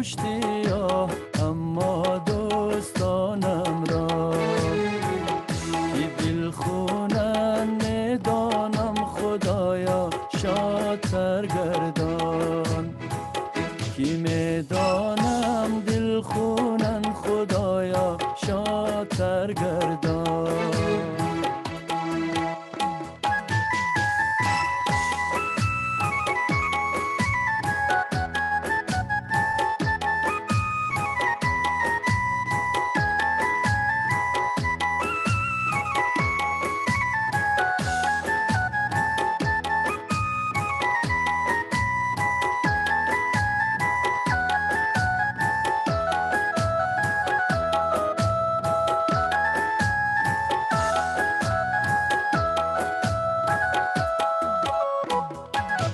کشتی یا اما دوستانم را که دل خونن ندانم خدایا شادتر گردان که میدانم دل خونن خدایا شادتر گردان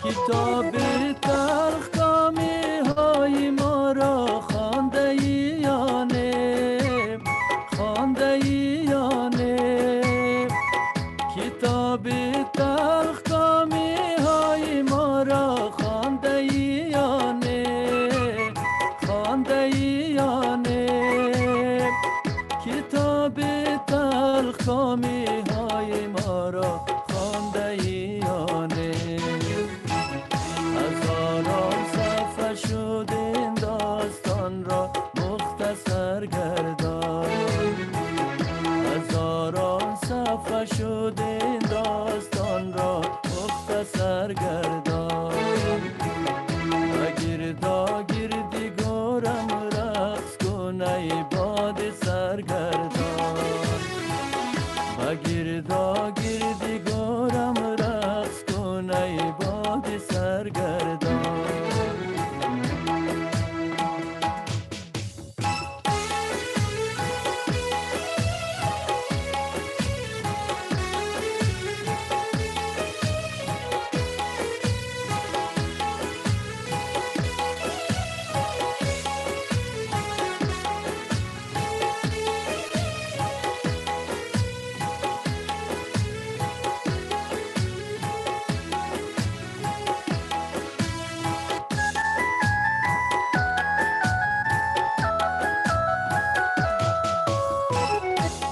کتاب تلخ کامی های ما را خوانده ای یا نه خوانده ای یا نه کتاب تلخ کامی های ما را خوانده ای یا نه خوانده ای یا نه کتاب تلخ کامی های ما را خوانده ای یا نه هزاران صفحه شد این داستان را مختصر گردان هزاران صفحه شد این داستان را مختصر گردان و گردا گردی گورم رقص کن ای باد سرگردان و گردا گردی گورم رقص کن ای باد سرگردان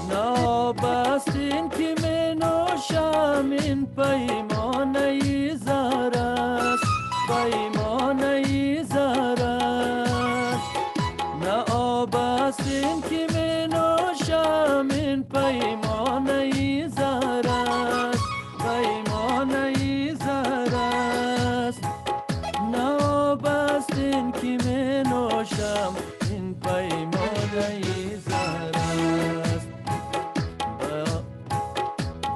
نابستین که می نوشم این پیمانه زر است پیمانه زر است نه آب است این که می نوشم این پیمانه زر است پیمانه زر است نه آب است این که می نوشم این پیمانه زر است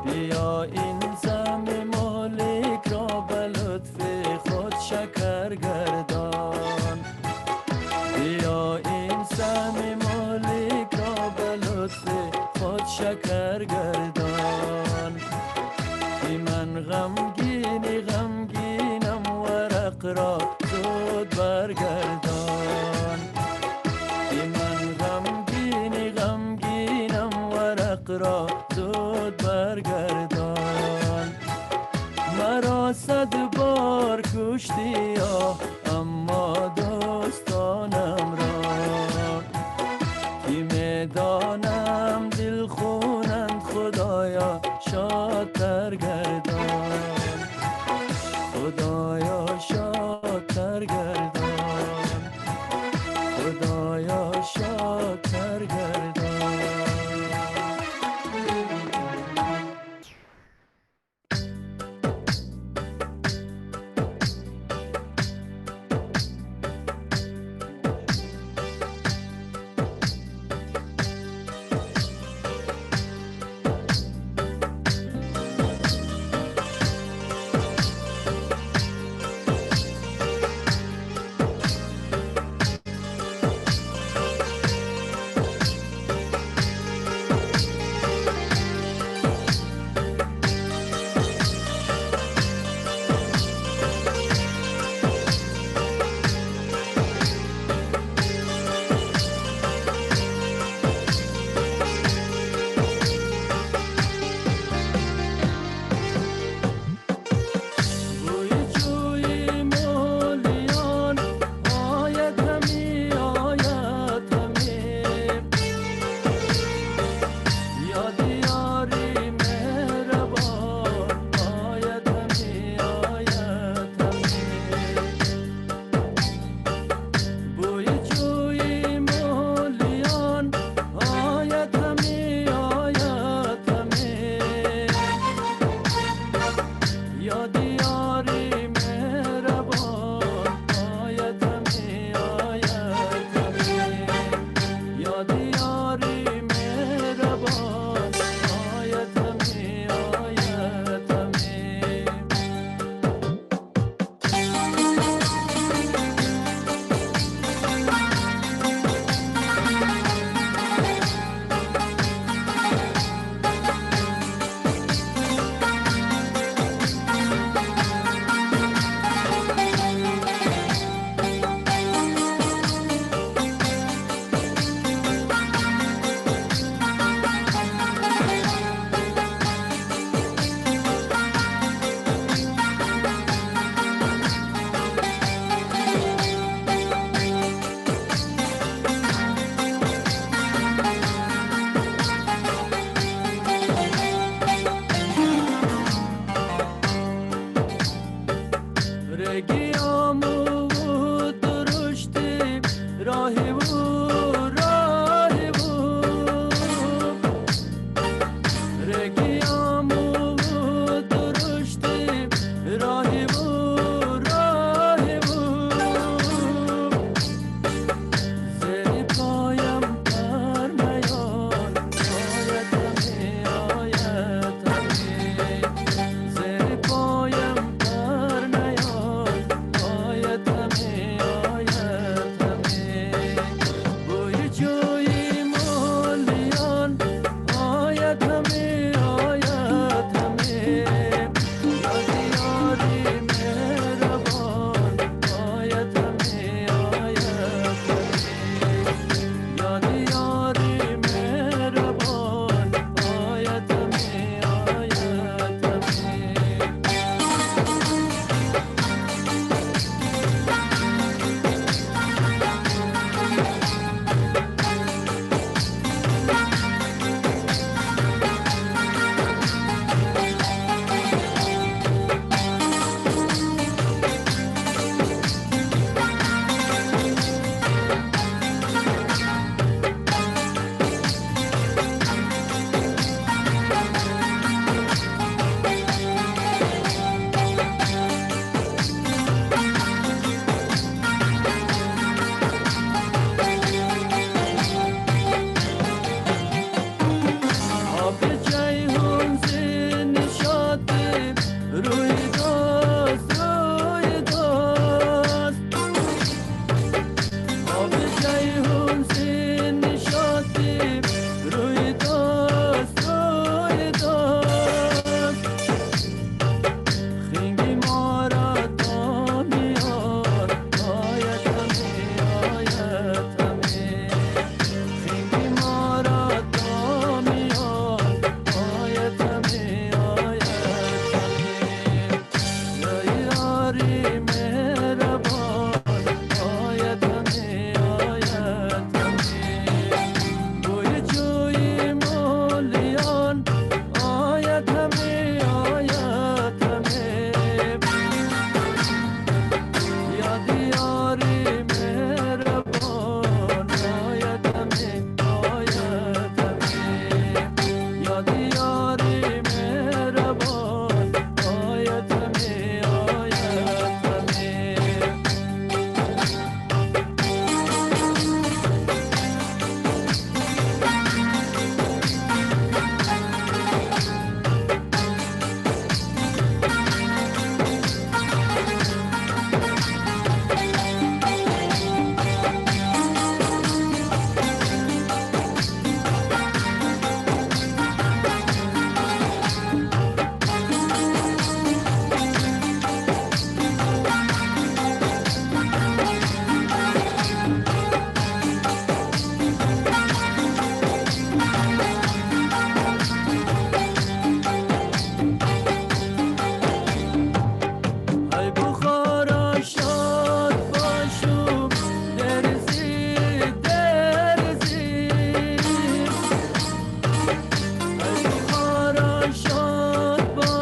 بیا این زم مالک را به لطف خود شکر گردان بیا این زم مالک را به لطف خود شکر گردان که من غمگینم ورق را زود برگردان که من غمگینم ورق را زود برگردان مرا 100 بار کشتی یا اما دوستانم را که میدانم دل خونند خدایا شادتر گردان خدایا شادتر گردان خدایا شادتر گردان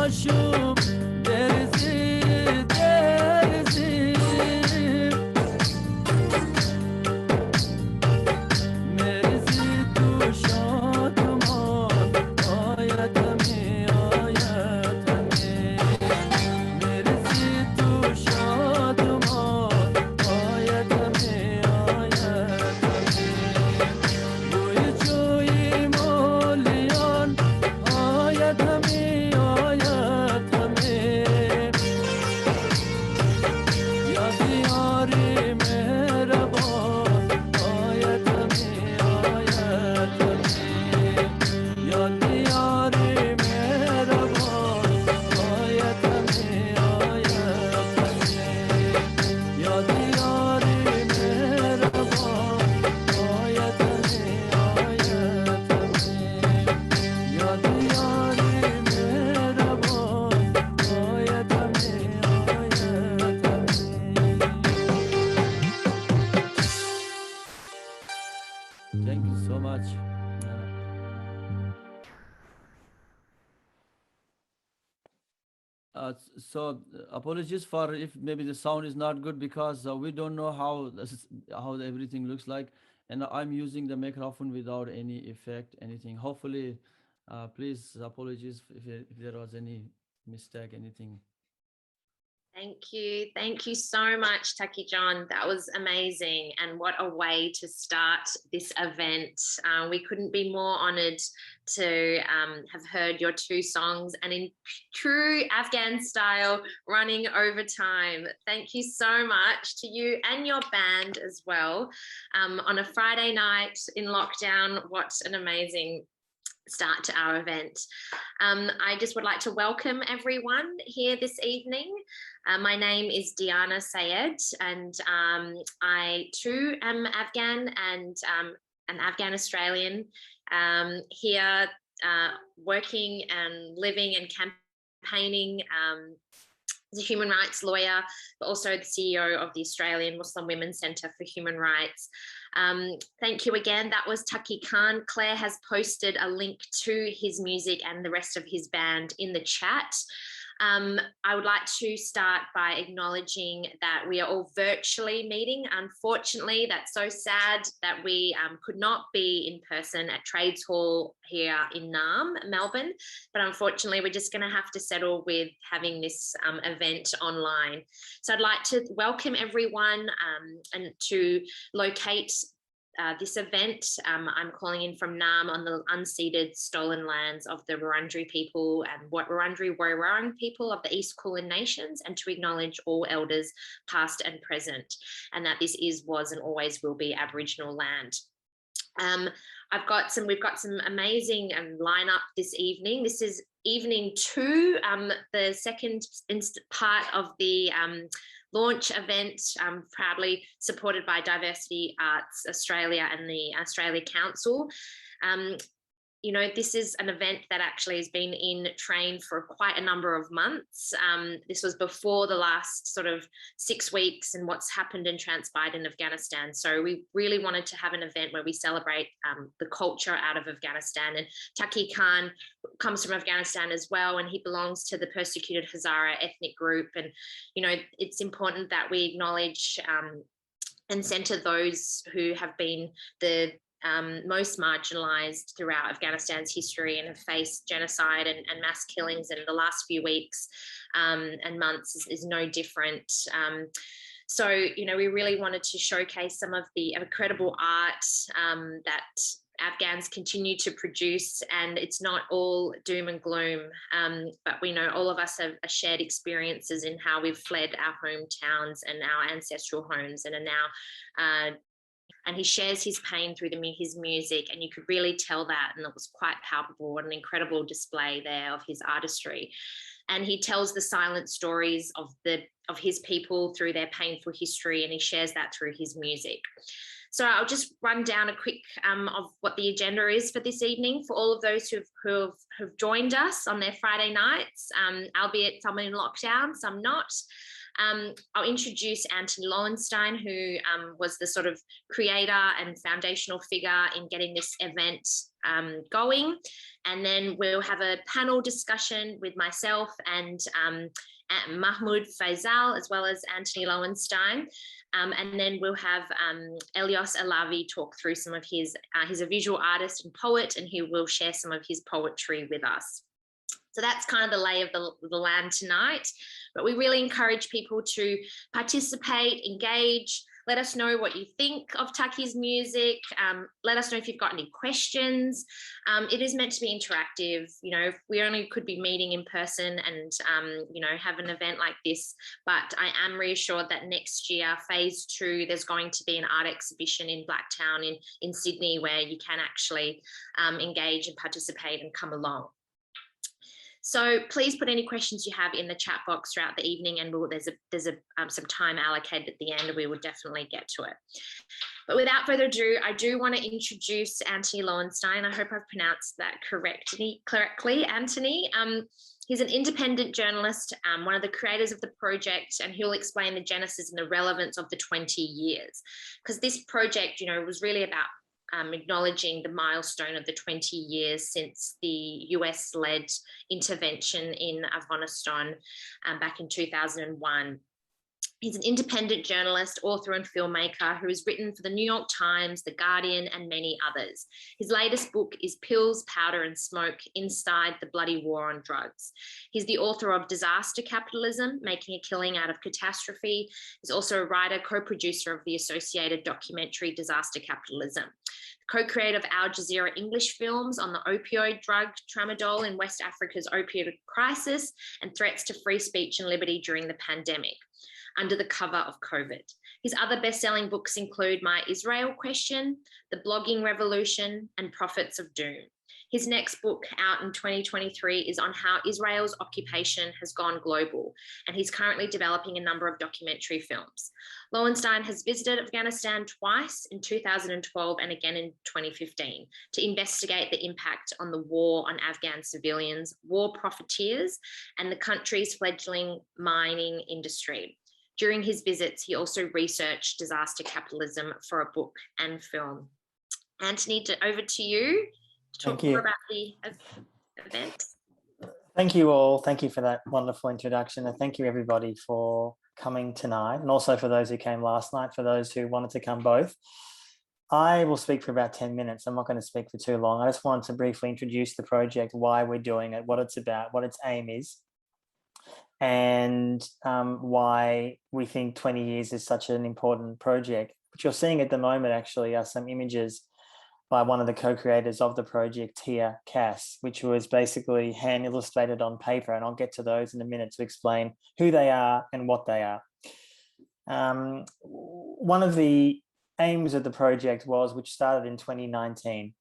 آشوب درزی درزی مرزی تو شادمان آیتمی آیتمی مرزی تو شادمان آیتمی آیتمی جوی جوی مولیان آیتمی آیتمی یا دیاری مهربان آیتمی آیتمی یا دیاری مهربان آیتمی آیتمی یا دیاری مهربان آیتمی آیتمی یا دیاری مهربان آیتمی آیتمی. Thank you so much. Apologies for if maybe the sound is not good because we don't know how everything looks like, and I'm using the microphone without any effect, anything. Hopefully, please apologies if there was any mistake, anything. Thank you so much, Taqi John. That was amazing, and what a way to start this event. We couldn't be more honoured to have heard your two songs, and in true Afghan style, running over time. Thank you so much to you and your band as well. On a Friday night in lockdown, what an amazing start to our event. I just would like to welcome everyone here this evening. My name is Diana Sayed, and I too am Afghan and an Afghan-Australian, here working and living and campaigning as a human rights lawyer, but also the CEO of the Australian Muslim Women's Centre for Human Rights. Thank you again. That was Taqi Khan. Claire has posted a link to his music and the rest of his band in the chat. I would like to start by acknowledging that we are all virtually meeting. Unfortunately, that's so sad that we could not be in person at Trades Hall here in Naarm, Melbourne, but unfortunately we're just going to have to settle with having this event online. So I'd like to welcome everyone and to locate this event. I'm calling in from Naarm on the unceded stolen lands of the Wurundjeri people and Wurundjeri Woi-wurrung people of the East Kulin Nations, and to acknowledge all elders past and present, and that this was and always will be Aboriginal land. We've got some amazing lineup this evening. This is evening 2, the second part of the launch event, proudly supported by Diversity Arts Australia and the Australia Council. You know, this is an event that actually has been in train for quite a number of months. This was before the last sort of 6 weeks and what's happened and transpired in Afghanistan. So we really wanted to have an event where we celebrate the culture out of Afghanistan. And Taqi Khan comes from Afghanistan as well, and he belongs to the persecuted Hazara ethnic group. And, you know, it's important that we acknowledge and centre those who have been the most marginalised throughout Afghanistan's history and have faced genocide and mass killings, and the last few weeks and months is no different. So, you know, we really wanted to showcase some of the incredible art that Afghans continue to produce, and it's not all doom and gloom, but we know all of us have shared experiences in how we've fled our hometowns and our ancestral homes and are now and he shares his pain through his music, and you could really tell that, and it was quite palpable. What an incredible display there of his artistry. And he tells the silent stories of his people through their painful history, and he shares that through his music. So I'll just run down a quick of what the agenda is for this evening for all of those who have joined us on their Friday nights, albeit some in lockdown, some not. I'll introduce Antony Loewenstein, who was the sort of creator and foundational figure in getting this event going. And then we'll have a panel discussion with myself and Mahmoud Fazal, as well as Antony Loewenstein. And then we'll have Elyas Alavi talk through some of his, he's a visual artist and poet, and he will share some of his poetry with us. So that's kind of the lay of the land tonight. But we really encourage people to participate, engage, let us know what you think of Taqi's music. Let us know if you've got any questions. It is meant to be interactive. You know, we only could be meeting in person and, you know, have an event like this. But I am reassured that next year, phase 2, there's going to be an art exhibition in Blacktown in Sydney where you can actually engage and participate and come along. So please put any questions you have in the chat box throughout the evening, and there's some time allocated at the end, and we will definitely get to it. But without further ado, I do want to introduce Antony Loewenstein. I hope I've pronounced that correctly, Antony. He's an independent journalist, one of the creators of the project, and he'll explain the genesis and the relevance of the 20 years. Because this project, you know, was really about acknowledging the milestone of the 20 years since the US-led intervention in Afghanistan back in 2001. He's an independent journalist, author and filmmaker who has written for the New York Times, The Guardian, and many others. His latest book is Pills, Powder and Smoke, Inside the Bloody War on Drugs. He's the author of Disaster Capitalism, Making a Killing Out of Catastrophe. He's also a writer, co-producer of the associated documentary Disaster Capitalism, co-creator of Al Jazeera English films on the opioid drug tramadol in West Africa's opioid crisis and threats to free speech and liberty during the pandemic, under the cover of COVID. His other best-selling books include My Israel Question, The Blogging Revolution, and Prophets of Doom. His next book, out in 2023, is on how Israel's occupation has gone global, and he's currently developing a number of documentary films. Lowenstein has visited Afghanistan twice, in 2012 and again in 2015, to investigate the impact on the war on Afghan civilians, war profiteers, and the country's fledgling mining industry. During his visits, he also researched disaster capitalism for a book and film. Antony, over to you to talk more about the event. Thank you all. Thank you for that wonderful introduction. And thank you everybody for coming tonight, and also for those who came last night, for those who wanted to come both. I will speak for about 10 minutes. I'm not going to speak for too long. I just wanted to briefly introduce the project, why we're doing it, what it's about, what its aim is, and why we think 20 years is such an important project. What you're seeing at the moment actually are some images by one of the co-creators of the project, Taqi Khan, which was basically hand illustrated on paper. And I'll get to those in a minute to explain who they are and what they are. One of the aims of the project was, which started in 2019,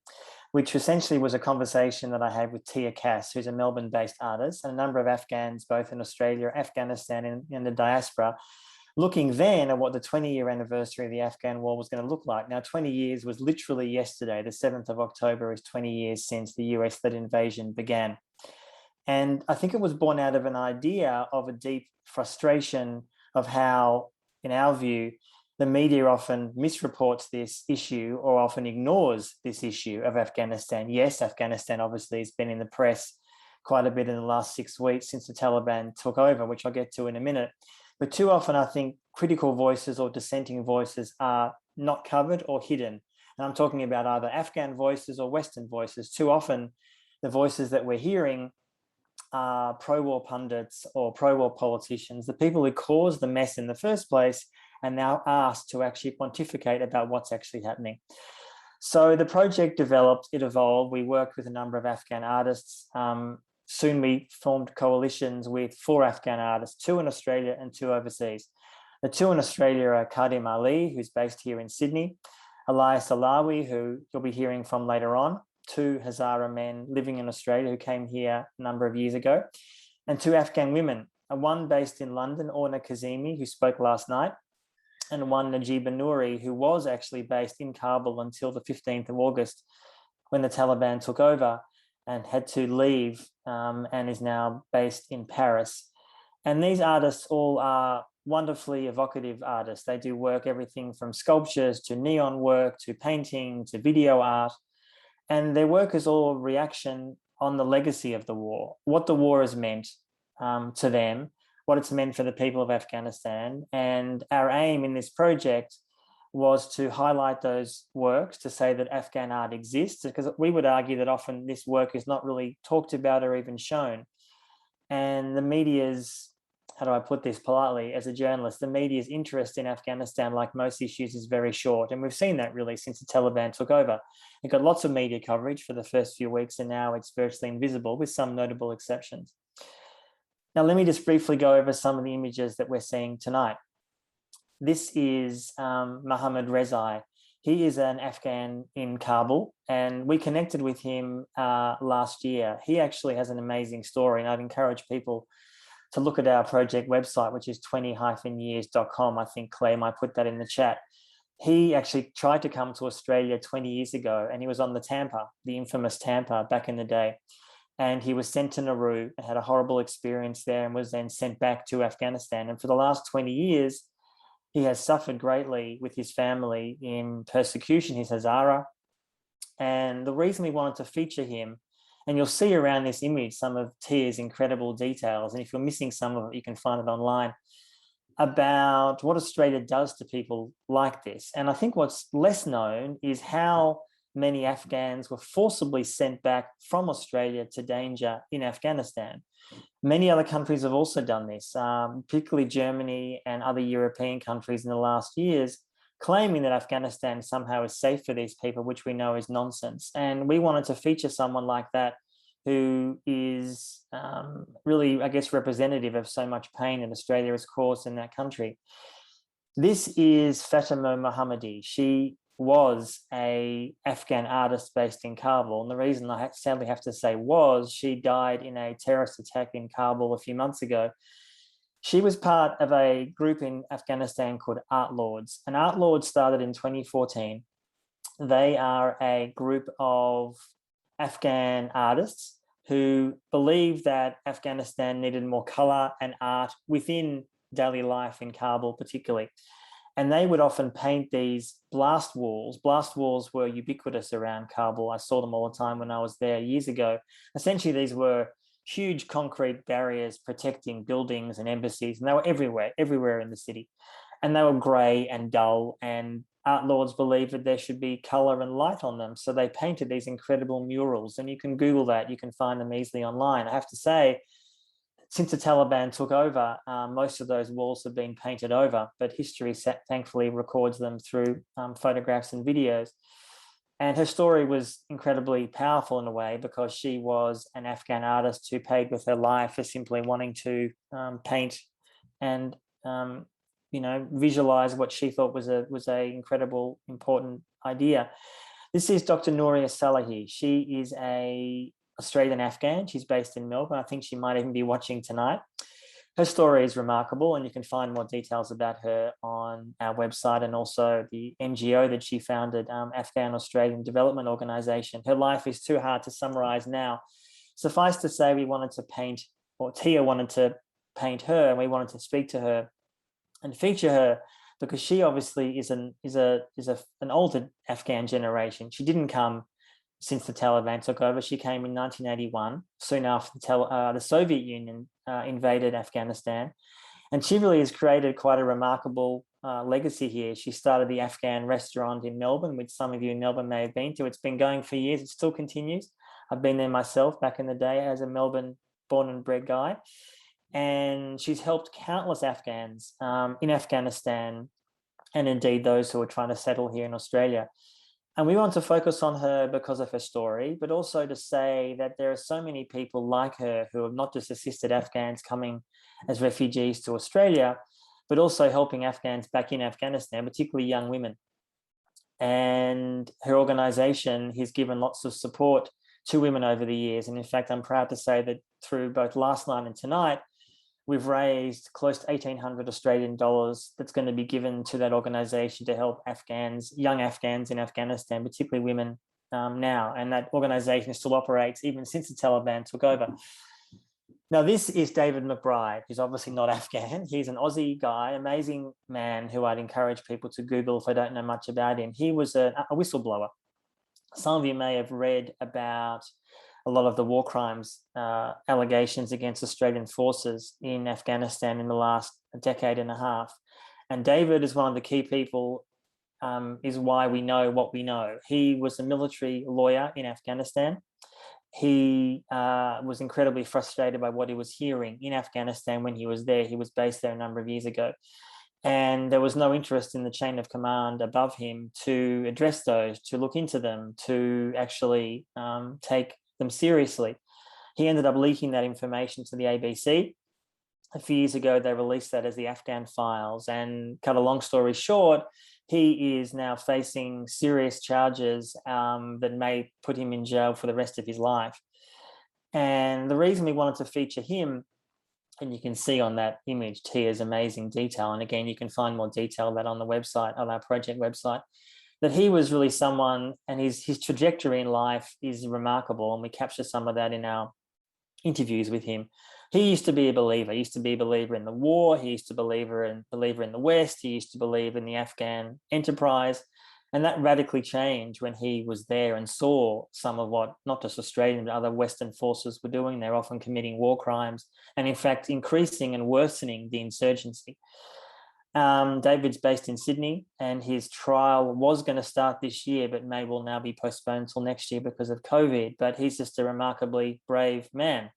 which essentially was a conversation that I had with Taqi Khan, who's a Melbourne-based artist, and a number of Afghans, both in Australia, Afghanistan, and in the diaspora, looking then at what the 20-year anniversary of the Afghan War was going to look like. Now, 20 years was literally yesterday. The 7th of October is 20 years since the US-led invasion began. And I think it was born out of an idea of a deep frustration of how, in our view, the media often misreports this issue or often ignores this issue of Afghanistan. Yes, Afghanistan obviously has been in the press quite a bit in the last 6 weeks since the Taliban took over, which I'll get to in a minute. But too often, I think critical voices or dissenting voices are not covered or hidden. And I'm talking about either Afghan voices or Western voices. Too often, the voices that we're hearing are pro-war pundits or pro-war politicians, the people who caused the mess in the first place, and now asked to actually pontificate about what's actually happening. So the project developed, it evolved. We worked with a number of Afghan artists. Soon we formed coalitions with 4 Afghan artists, 2 in Australia and 2 overseas. The 2 in Australia are Kadim Ali, who's based here in Sydney, Elyas Alavi, who you'll be hearing from later on, 2 Hazara men living in Australia who came here a number of years ago, and 2 Afghan women, one based in London, Orna Kazemi, who spoke last night, and one Najiba Nouri, who was actually based in Kabul until the 15th of August when the Taliban took over and had to leave and is now based in Paris. And these artists all are wonderfully evocative artists. They do work everything from sculptures to neon work to painting to video art. And their work is all reaction on the legacy of the war, what the war has meant to them, what it's meant for the people of Afghanistan. And our aim in this project was to highlight those works, to say that Afghan art exists, because we would argue that often this work is not really talked about or even shown. And the media's, how do I put this politely, as a journalist, the media's interest in Afghanistan, like most issues, is very short. And we've seen that really since the Taliban took over. It got lots of media coverage for the first few weeks, and now it's virtually invisible, with some notable exceptions. Now, let me just briefly go over some of the images that we're seeing tonight. This is Mohammad Rezai. He is an Afghan in Kabul, and we connected with him last year. He actually has an amazing story, and I'd encourage people to look at our project website, which is 20-years.com. I think Claire might put that in the chat. He actually tried to come to Australia 20 years ago, and he was on the Tampa, the infamous Tampa back in the day. And he was sent to Nauru and had a horrible experience there, and was then sent back to Afghanistan. And for the last 20 years, he has suffered greatly with his family in persecution. He's Hazara. And the reason we wanted to feature him, and you'll see around this image some of Tia's incredible details, and if you're missing some of it, you can find it online, about what Australia does to people like this. And I think what's less known is how many Afghans were forcibly sent back from Australia to danger in Afghanistan. Many other countries have also done this, particularly Germany and other European countries in the last years, claiming that Afghanistan somehow is safe for these people, which we know is nonsense. And we wanted to feature someone like that, who is really, I guess, representative of so much pain that Australia has caused in that country. This is Fatima Mohammadi. She was an Afghan artist based in Kabul. And the reason I sadly have to say was, she died in a terrorist attack in Kabul a few months ago. She was part of a group in Afghanistan called Art Lords. And Art Lords started in 2014. They are a group of Afghan artists who believed that Afghanistan needed more color and art within daily life in Kabul particularly. And they would often paint these blast walls. Blast walls were ubiquitous around Kabul. I saw them all the time when I was there years ago. Essentially, these were huge concrete barriers protecting buildings and embassies, and they were everywhere in the city. And they were grey and dull, and Art Lords believed that there should be colour and light on them. So they painted these incredible murals, and you can Google that. You can find them easily online. I have to say, since the Taliban took over, most of those walls have been painted over, but history thankfully records them through photographs and videos. And her story was incredibly powerful in a way, because she was an Afghan artist who paid with her life for simply wanting to paint and visualize what she thought was a incredible, important idea. This is Dr. Noria Salahi. She is a Australian Afghan. She's based in Melbourne. I think she might even be watching tonight. Her story is remarkable, and you can find more details about her on our website, and also the NGO that she founded, Afghan-Australian Development Organisation. Her life is too hard to summarize now. Suffice to say, we wanted to paint, or Tia wanted to paint her, and we wanted to speak to her and feature her, because she obviously is an older Afghan generation. She didn't come since the Taliban took over. She came in 1981, soon after the Soviet Union invaded Afghanistan. And she really has created quite a remarkable legacy here. She started the Afghan restaurant in Melbourne, which some of you in Melbourne may have been to. It's been going for years. It still continues. I've been there myself back in the day as a Melbourne born and bred guy. And she's helped countless Afghans in Afghanistan, and indeed those who are trying to settle here in Australia. And we want to focus on her because of her story, but also to say that there are so many people like her who have not just assisted Afghans coming as refugees to Australia, but also helping Afghans back in Afghanistan, particularly young women. And her organisation has given lots of support to women over the years. And in fact, I'm proud to say that through both last night and tonight, we've raised close to 1,800 Australian dollars that's going to be given to that organisation to help Afghans, young Afghans in Afghanistan, particularly women now. And that organisation still operates even since the Taliban took over. Now, this is David Mcbride, who's obviously not Afghan. He's an Aussie guy, amazing man who I'd encourage people to Google if I don't know much about him. He was a whistleblower. Some of you may have read about a lot of the war crimes allegations against Australian forces in Afghanistan in the last decade and a half. And David is one of the key people, is why we know what we know. He was a military lawyer in Afghanistan. He was incredibly frustrated by what he was hearing in Afghanistan when he was there. He was based there a number of years ago. And there was no interest in the chain of command above him to address those, to look into them, to actually take them seriously. He ended up leaking that information to the ABC. A few years ago, they released that as the Afghan Files. And cut a long story short, he is now facing serious charges that may put him in jail for the rest of his life. And the reason we wanted to feature him, and you can see on that image Tia's amazing detail, and again, you can find more detail of that on the website, on our project website, that he was really someone, and his trajectory in life is remarkable, and we capture some of that in our interviews with him. He used to be a believer. He used to be a believer in the war. He used to believer in the West. He used to believe in the Afghan enterprise. And that radically changed when he was there and saw some of what not just Australian, but other Western forces were doing. They're often committing war crimes and, in fact, increasing and worsening the insurgency. David's based in Sydney, and his trial was going to start this year, but may will now be postponed until next year because of COVID. But he's just a remarkably brave man.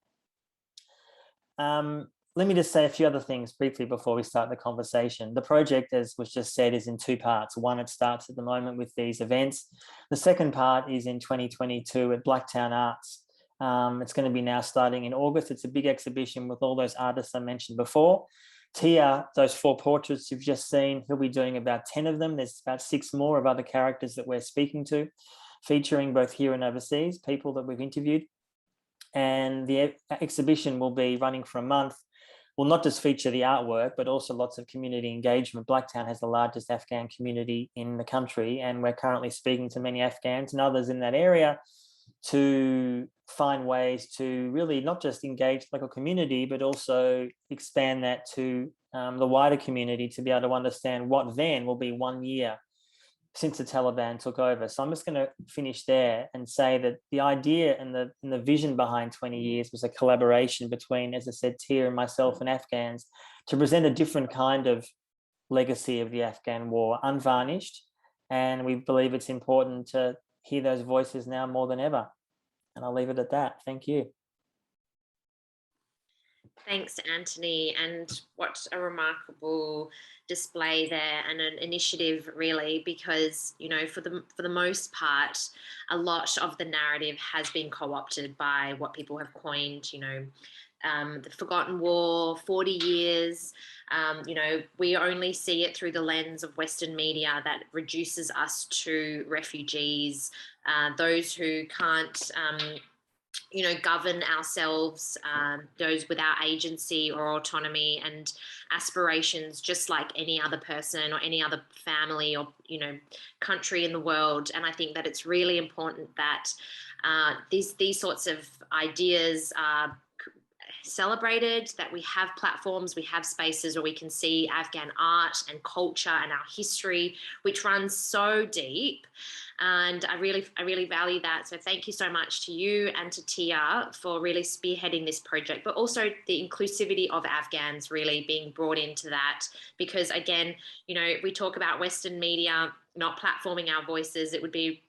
Let me just say a few other things briefly before we start the conversation. The project, as was just said, is in two parts. One, it starts at the moment with these events. The second part is in 2022 at Blacktown Arts. It's going to be now starting in August. It's a big exhibition with all those artists I mentioned before. Tia, those 4 portraits you've just seen, he'll be doing about 10 of them. There's about 6 more of other characters that we're speaking to, featuring both here and overseas, people that we've interviewed. And the exhibition will be running for a month. Will not just feature the artwork, but also lots of community engagement. Blacktown has the largest Afghan community in the country, and we're currently speaking to many Afghans and others in that area to find ways to really not just engage the local community, but also expand that to the wider community to be able to understand what then will be 1 year since the Taliban took over. So I'm just going to finish there and say that the idea and the vision behind 20 years was a collaboration between, as I said, Tia and myself and Afghans to present a different kind of legacy of the Afghan war, unvarnished. And we believe it's important to hear those voices now more than ever. And I'll leave it at that. Thank you. Thanks, Antony, and what a remarkable display there and an initiative, really, because, you know, for the most part, a lot of the narrative has been co-opted by what people have coined, you know, the forgotten war, 40 years. You know, we only see it through the lens of Western media that reduces us to refugees, those who can't you know, govern ourselves, those without agency or autonomy and aspirations, just like any other person or any other family or, you know, country in the world. And I think that it's really important that these sorts of ideas are celebrated, that we have platforms, we have spaces where we can see Afghan art and culture and our history, which runs so deep. And I really value that. So thank you so much to you and to Tia for really spearheading this project, but also the inclusivity of Afghans really being brought into that. Because again, you know, if we talk about Western media not platforming our voices, it would be,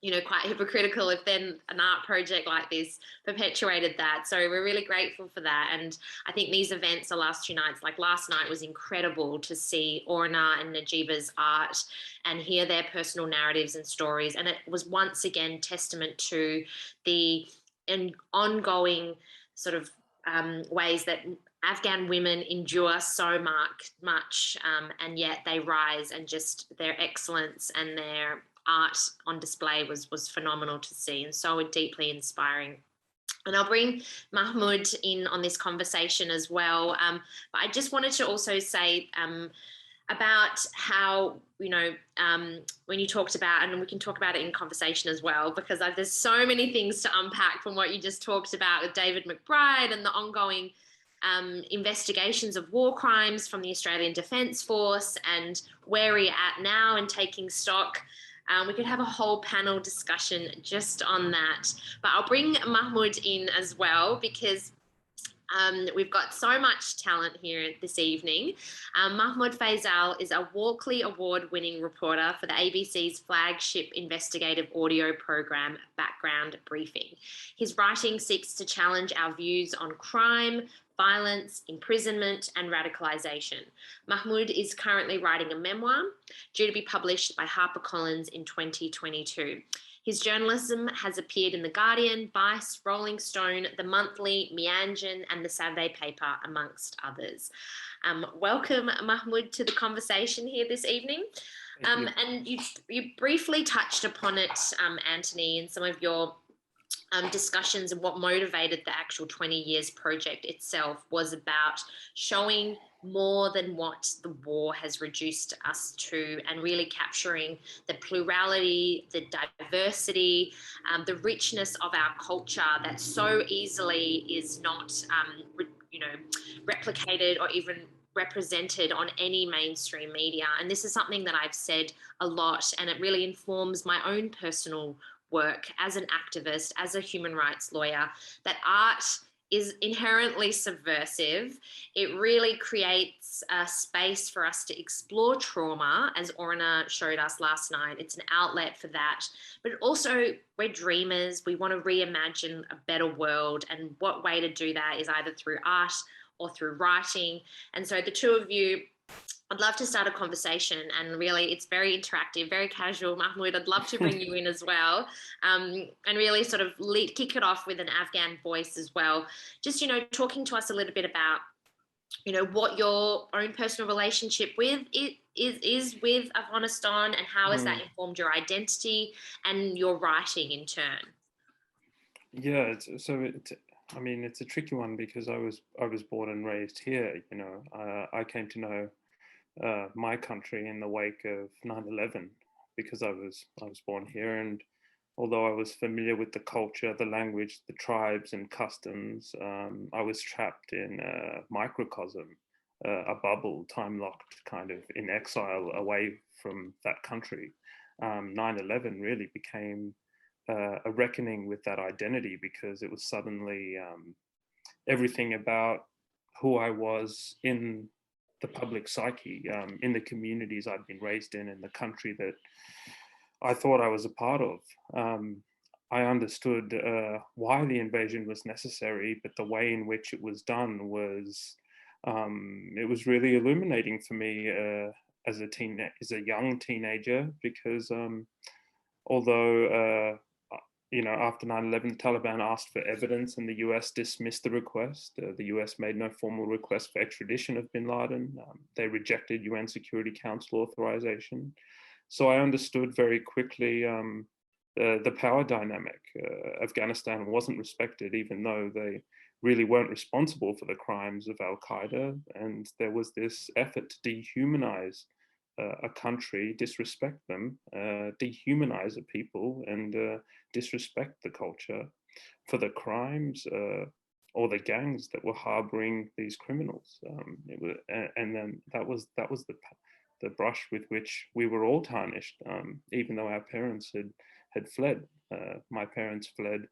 you know, quite hypocritical if then an art project like this perpetuated that. So we're really grateful for that. And I think these events, the last 2 nights, like last night was incredible to see Orna and Najeeba's art and hear their personal narratives and stories. And it was once again testament to the ongoing sort of ways that Afghan women endure so much and yet they rise, and just their excellence and their art on display was phenomenal to see and so deeply inspiring. And I'll bring Mahmoud in on this conversation as well. But I just wanted to also say about how, when you talked about, and we can talk about it in conversation as well, because there's so many things to unpack from what you just talked about with David Mcbride and the ongoing investigations of war crimes from the Australian Defence Force and where we're at now and taking stock. We could have a whole panel discussion just on that. But I'll bring Mahmoud in as well, because we've got so much talent here this evening. Mahmoud Faysal is a Walkley Award-winning reporter for the ABC's flagship investigative audio program, Background Briefing. His writing seeks to challenge our views on crime, violence, imprisonment, and radicalisation. Mahmoud is currently writing a memoir due to be published by HarperCollins in 2022. His journalism has appeared in The Guardian, Vice, Rolling Stone, The Monthly, Mianjin, and The Saturday Paper, amongst others. Welcome, Mahmoud, to the conversation here this evening. And you briefly touched upon it, Antony, in some of your discussions, and what motivated the actual 20 years project itself was about showing more than what the war has reduced us to, and really capturing the plurality, the diversity, the richness of our culture that so easily is not, replicated or even represented on any mainstream media. And this is something that I've said a lot, and it really informs my own personal work as an activist, as a human rights lawyer, that art is inherently subversive. It really creates a space for us to explore trauma, as Orna showed us last night. It's an outlet for that. But also, we're dreamers. We want to reimagine a better world. And what way to do that is either through art or through writing. And so the two of you, I'd love to start a conversation, and really it's very interactive, very casual. Mahmoud, I'd love to bring you in as well, and really sort of kick it off with an Afghan voice as well. Just, talking to us a little bit about, what your own personal relationship with it is with Afghanistan, and how has that informed your identity and your writing in turn? Yeah, it's a tricky one, because I was born and raised here. I came to know my country in the wake of 9/11, because I was born here, and although I was familiar with the culture, the language, the tribes and customs, I was trapped in a microcosm, a bubble, time-locked, kind of in exile away from that country. 9/11 really became a reckoning with that identity, because it was suddenly everything about who I was in the public psyche, in the communities I'd been raised in the country that I thought I was a part of. I understood why the invasion was necessary, but the way in which it was done was, it was really illuminating for me as a young teenager, because although after 9/11, the Taliban asked for evidence and the US dismissed the request. The US made no formal request for extradition of bin Laden. They rejected UN Security Council authorization. So I understood very quickly the power dynamic. Afghanistan wasn't respected, even though they really weren't responsible for the crimes of Al-Qaeda. And there was this effort to dehumanize a country, disrespect them, dehumanize a people, and disrespect the culture for the crimes or the gangs that were harboring these criminals. And then that was the brush with which we were all tarnished, even though our parents had fled. My parents fled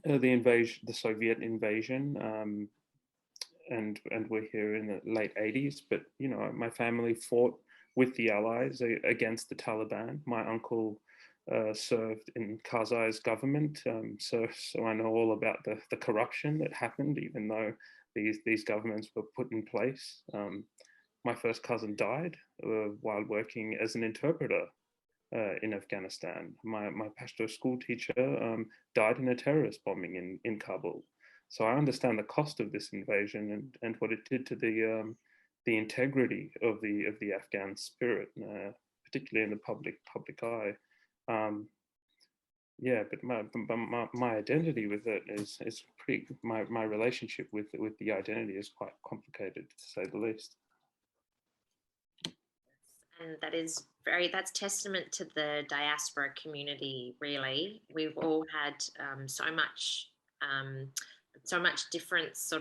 the Soviet invasion. And we're here in the late 80s, but my family fought with the Allies against the Taliban. My uncle served in Karzai's government, so I know all about the corruption that happened, even though these governments were put in place. My first cousin died while working as an interpreter in Afghanistan. My Pashto school teacher died in a terrorist bombing in Kabul. So I understand the cost of this invasion and what it did to the integrity of the Afghan spirit, particularly in the public eye. But my identity with it is pretty. My relationship with the identity is quite complicated, to say the least. And that's testament to the diaspora community, really. We've all had um, so much difference,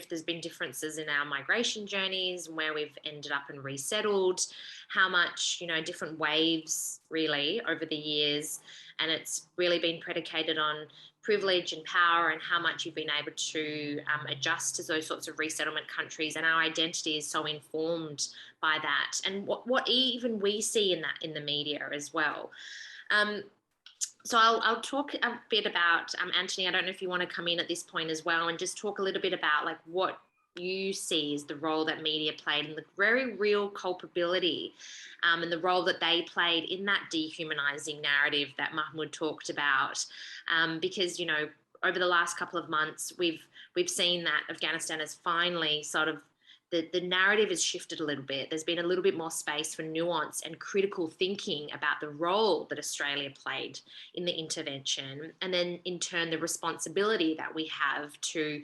there's been differences in our migration journeys and where we've ended up and resettled, how much, different waves really over the years. And it's really been predicated on privilege and power and how much you've been able to adjust to those sorts of resettlement countries. And our identity is so informed by that. And what even we see in the media as well. So I'll talk a bit about Antony. I don't know if you want to come in at this point as well and just talk a little bit about like what you see as the role that media played and the very real culpability and the role that they played in that dehumanizing narrative that Mahmoud talked about. Because, over the last couple of months, we've seen that Afghanistan has finally the narrative has shifted a little bit. There's been a little bit more space for nuance and critical thinking about the role that Australia played in the intervention. And then in turn, the responsibility that we have to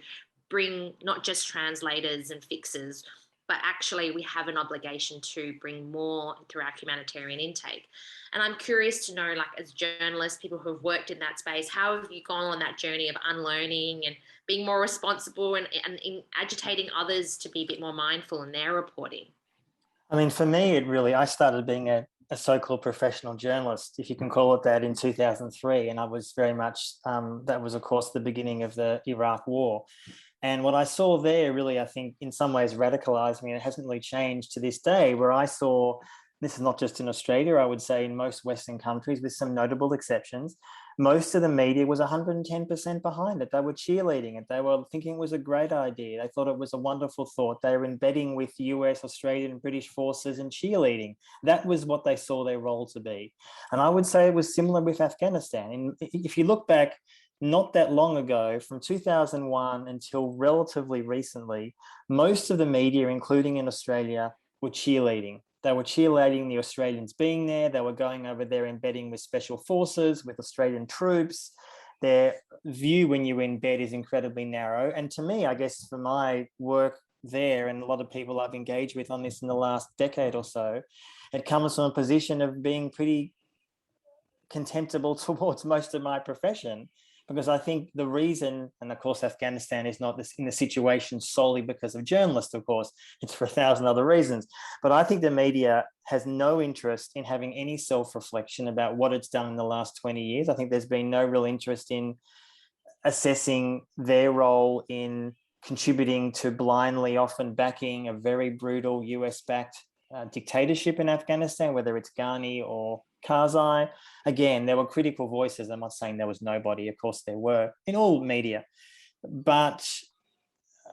bring not just translators and fixers, but actually we have an obligation to bring more through our humanitarian intake. And I'm curious to know, like, as journalists, people who have worked in that space, how have you gone on that journey of unlearning and being more responsible and in agitating others to be a bit more mindful in their reporting? I mean, for me, I started being a so-called professional journalist, if you can call it that, in 2003. And I was very much, that was, of course, the beginning of the Iraq War. And what I saw there really, I think, in some ways radicalized me. And it hasn't really changed to this day, where I saw, this is not just in Australia, I would say in most Western countries, with some notable exceptions, most of the media was 110% behind it. They were cheerleading it. They were thinking it was a great idea. They thought it was a wonderful thought. They were embedding with US, Australian, and British forces and cheerleading. That was what they saw their role to be. And I would say it was similar with Afghanistan. And if you look back, not that long ago, from 2001 until relatively recently, most of the media, including in Australia, were cheerleading. They were cheerleading the Australians being there. They were going over there embedding with special forces, with Australian troops. Their view when you embed is incredibly narrow. And to me, I guess for my work there, and a lot of people I've engaged with on this in the last decade or so, it comes from a position of being pretty contemptible towards most of my profession. Because I think the reason, and of course, Afghanistan is not in the situation solely because of journalists, of course, it's for 1,000 other reasons. But I think the media has no interest in having any self-reflection about what it's done in the last 20 years. I think there's been no real interest in assessing their role in contributing to blindly often backing a very brutal US-backed dictatorship in Afghanistan, whether it's Ghani or Karzai. Again, there were critical voices. I'm not saying there was nobody. Of course, there were in all media. But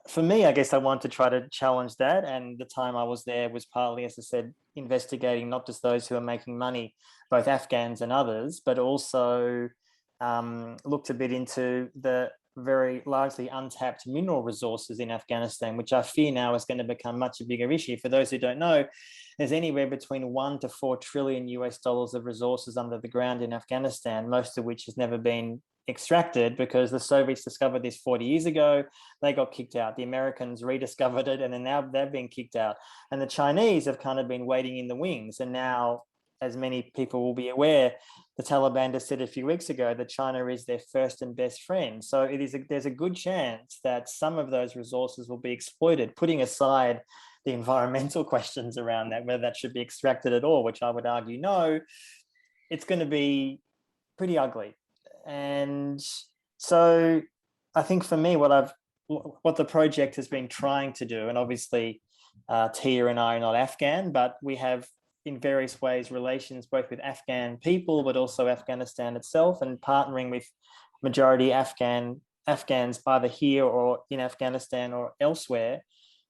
for me, I guess I wanted to try to challenge that. And the time I was there was partly, as I said, investigating not just those who are making money, both Afghans and others, but also looked a bit into the very largely untapped mineral resources in Afghanistan, which I fear now is going to become much a bigger issue. For those who don't know, there's anywhere between $1 to $4 trillion of resources under the ground in Afghanistan, most of which has never been extracted because the Soviets discovered this 40 years ago. They got kicked out. The Americans rediscovered it, and then now they've been kicked out. And the Chinese have kind of been waiting in the wings. And now, as many people will be aware, the Taliban just said a few weeks ago that China is their first and best friend. So there's a good chance that some of those resources will be exploited, putting aside the environmental questions around that, whether that should be extracted at all, which I would argue no. It's going to be pretty ugly. And so I think for me, what the project has been trying to do, and obviously Tia and I are not Afghan, but we have in various ways relations both with Afghan people, but also Afghanistan itself, and partnering with majority Afghans either here or in Afghanistan or elsewhere,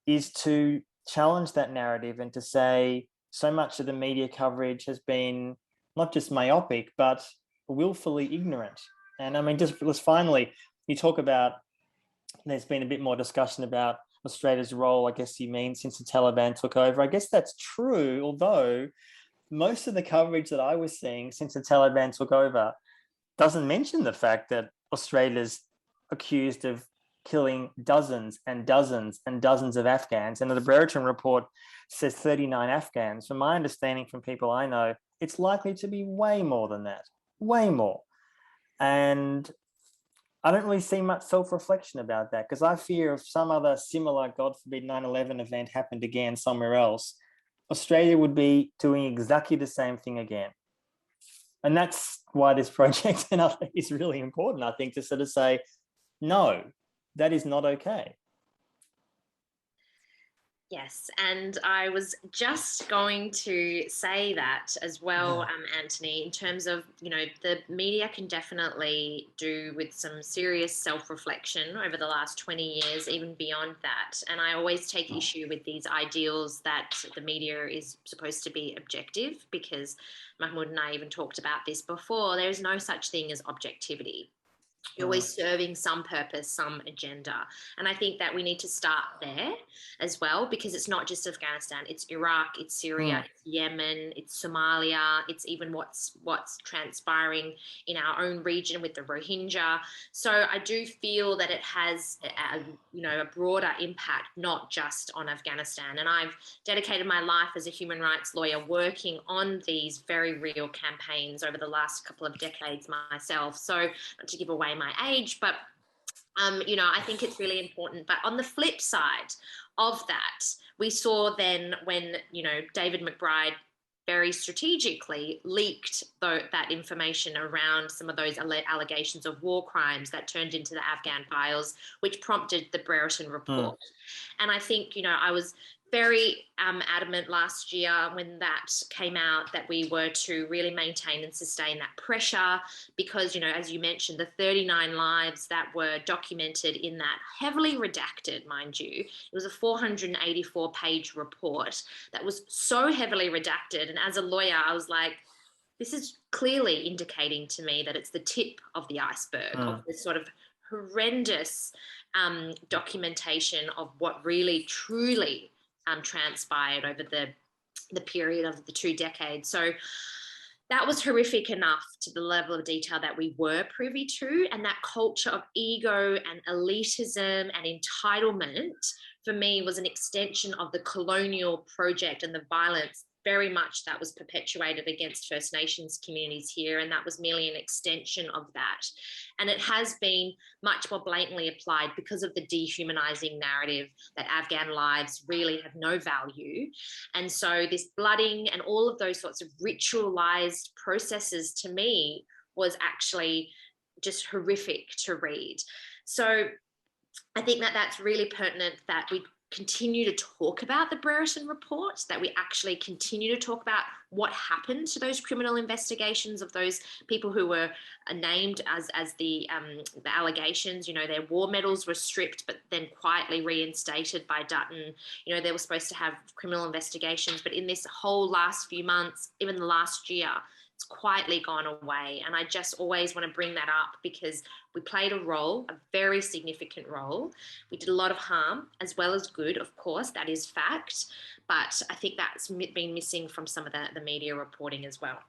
is to challenge that narrative and to say so much of the media coverage has been not just myopic, but willfully ignorant. And I mean, just finally, you talk about, there's been a bit more discussion about Australia's role, I guess you mean, since the Taliban took over. I guess that's true, although most of the coverage that I was seeing since the Taliban took over doesn't mention the fact that Australia's accused of killing dozens and dozens and dozens of Afghans. And the Brereton report says 39 Afghans. From my understanding from people I know, it's likely to be way more than that, way more. And I don't really see much self-reflection about that, because I fear if some other similar, God forbid, 9/11 event happened again somewhere else, Australia would be doing exactly the same thing again. And that's why this project is really important, I think, to sort of say, no, that is not okay. Yes, and I was just going to say that as well, Antony, in terms of, the media can definitely do with some serious self-reflection over the last 20 years, even beyond that. And I always take issue with these ideals that the media is supposed to be objective, because Mahmoud and I even talked about this before. There is no such thing as objectivity. You're always serving some purpose, some agenda. And I think that we need to start there as well, because it's not just Afghanistan, it's Iraq, it's Syria, it's Yemen, it's Somalia, it's even what's transpiring in our own region with the Rohingya. So I do feel that it has a broader impact, not just on Afghanistan. And I've dedicated my life as a human rights lawyer working on these very real campaigns over the last couple of decades myself. So not to give away my age, but I think it's really important. But on the flip side of that, we saw then when David Mcbride very strategically leaked that information around some of those allegations of war crimes that turned into the Afghan files, which prompted the Brereton report. And I think I was very adamant last year when that came out that we were to really maintain and sustain that pressure, because, as you mentioned, the 39 lives that were documented in that, heavily redacted, mind you, it was a 484-page report that was so heavily redacted. And as a lawyer, I was like, this is clearly indicating to me that it's the tip of the iceberg of this sort of horrendous documentation of what really, truly transpired over the period of the 2 decades. So that was horrific enough to the level of detail that we were privy to. And that culture of ego and elitism and entitlement, for me, was an extension of the colonial project and the violence very much that was perpetuated against First Nations communities here. And that was merely an extension of that. And it has been much more blatantly applied because of the dehumanizing narrative that Afghan lives really have no value. And so this blooding and all of those sorts of ritualized processes, to me, was actually just horrific to read. So I think that that's really pertinent that we continue to talk about the Brereton report, that we actually continue to talk about what happened to those criminal investigations of those people who were named as the allegations. Their war medals were stripped, but then quietly reinstated by Dutton. They were supposed to have criminal investigations, but in this whole last few months, even the last year, it's quietly gone away. And I just always want to bring that up, because we played a role, a very significant role. We did a lot of harm as well as good, of course, that is fact. But I think that's been missing from some of the media reporting as well.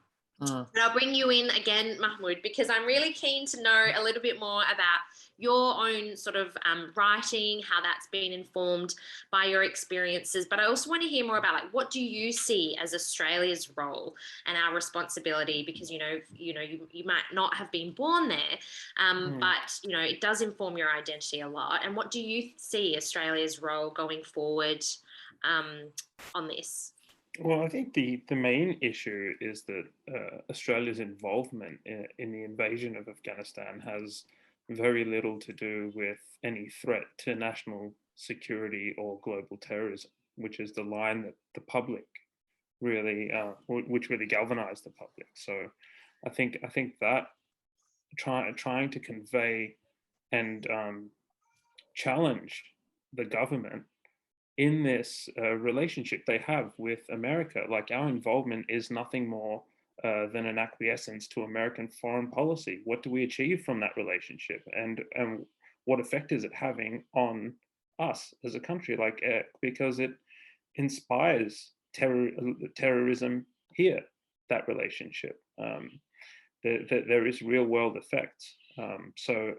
And I'll bring you in again, Mahmoud, because I'm really keen to know a little bit more about your own sort of writing, how that's been informed by your experiences. But I also want to hear more about, what do you see as Australia's role and our responsibility? Because you might not have been born there, but it does inform your identity a lot. And what do you see Australia's role going forward on this? Well, I think the main issue is that Australia's involvement in the invasion of Afghanistan has very little to do with any threat to national security or global terrorism, which is the line that the public really, which really galvanized the public. So I think that trying to convey and challenge the government in this relationship they have with America. Like, our involvement is nothing more than an acquiescence to American foreign policy. What do we achieve from that relationship, and what effect is it having on us as a country? Because it inspires terrorism here. That relationship, there is real world effects. So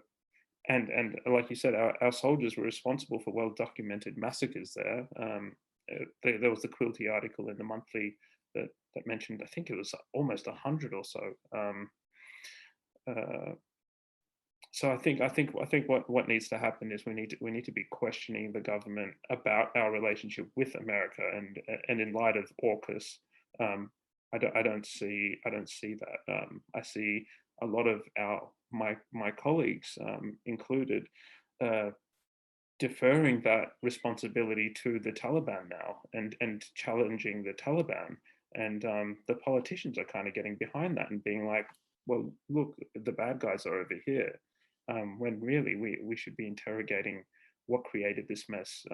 and like you said, our soldiers were responsible for well-documented massacres there. There was the Quilty article in the monthly that mentioned, I think it was almost 100 or so. So I think what needs to happen is we need to be questioning the government about our relationship with America, and in light of AUKUS, I don't see that. I see a lot of my colleagues, included, deferring that responsibility to the Taliban now, and challenging the Taliban, and the politicians are kind of getting behind that and being like, well, look, the bad guys are over here, when really we should be interrogating what created this mess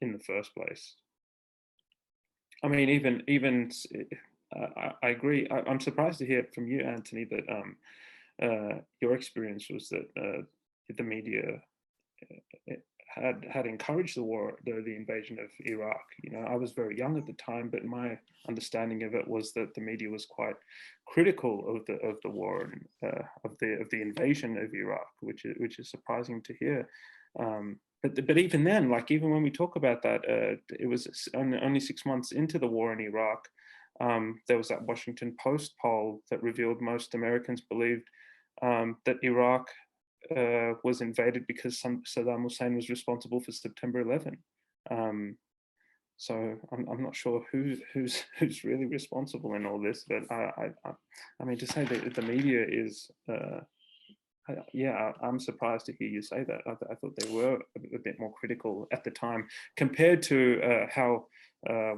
in the first place. I mean, even I agree. I'm surprised to hear from you, Antony, that your experience was that the media had encouraged the war, the invasion of Iraq. You know, I was very young at the time, but my understanding of it was that the media was quite critical of the war and of the invasion of Iraq, which is surprising to hear. But even then, like, even when we talk about that, it was only 6 months into the war in Iraq. There was that Washington Post poll that revealed most Americans believed that Iraq was invaded because Saddam Hussein was responsible for September 11. So I'm not sure who's really responsible in all this, but I mean, to say that the media is, yeah, I'm surprised to hear you say that. I thought they were a bit more critical at the time compared to how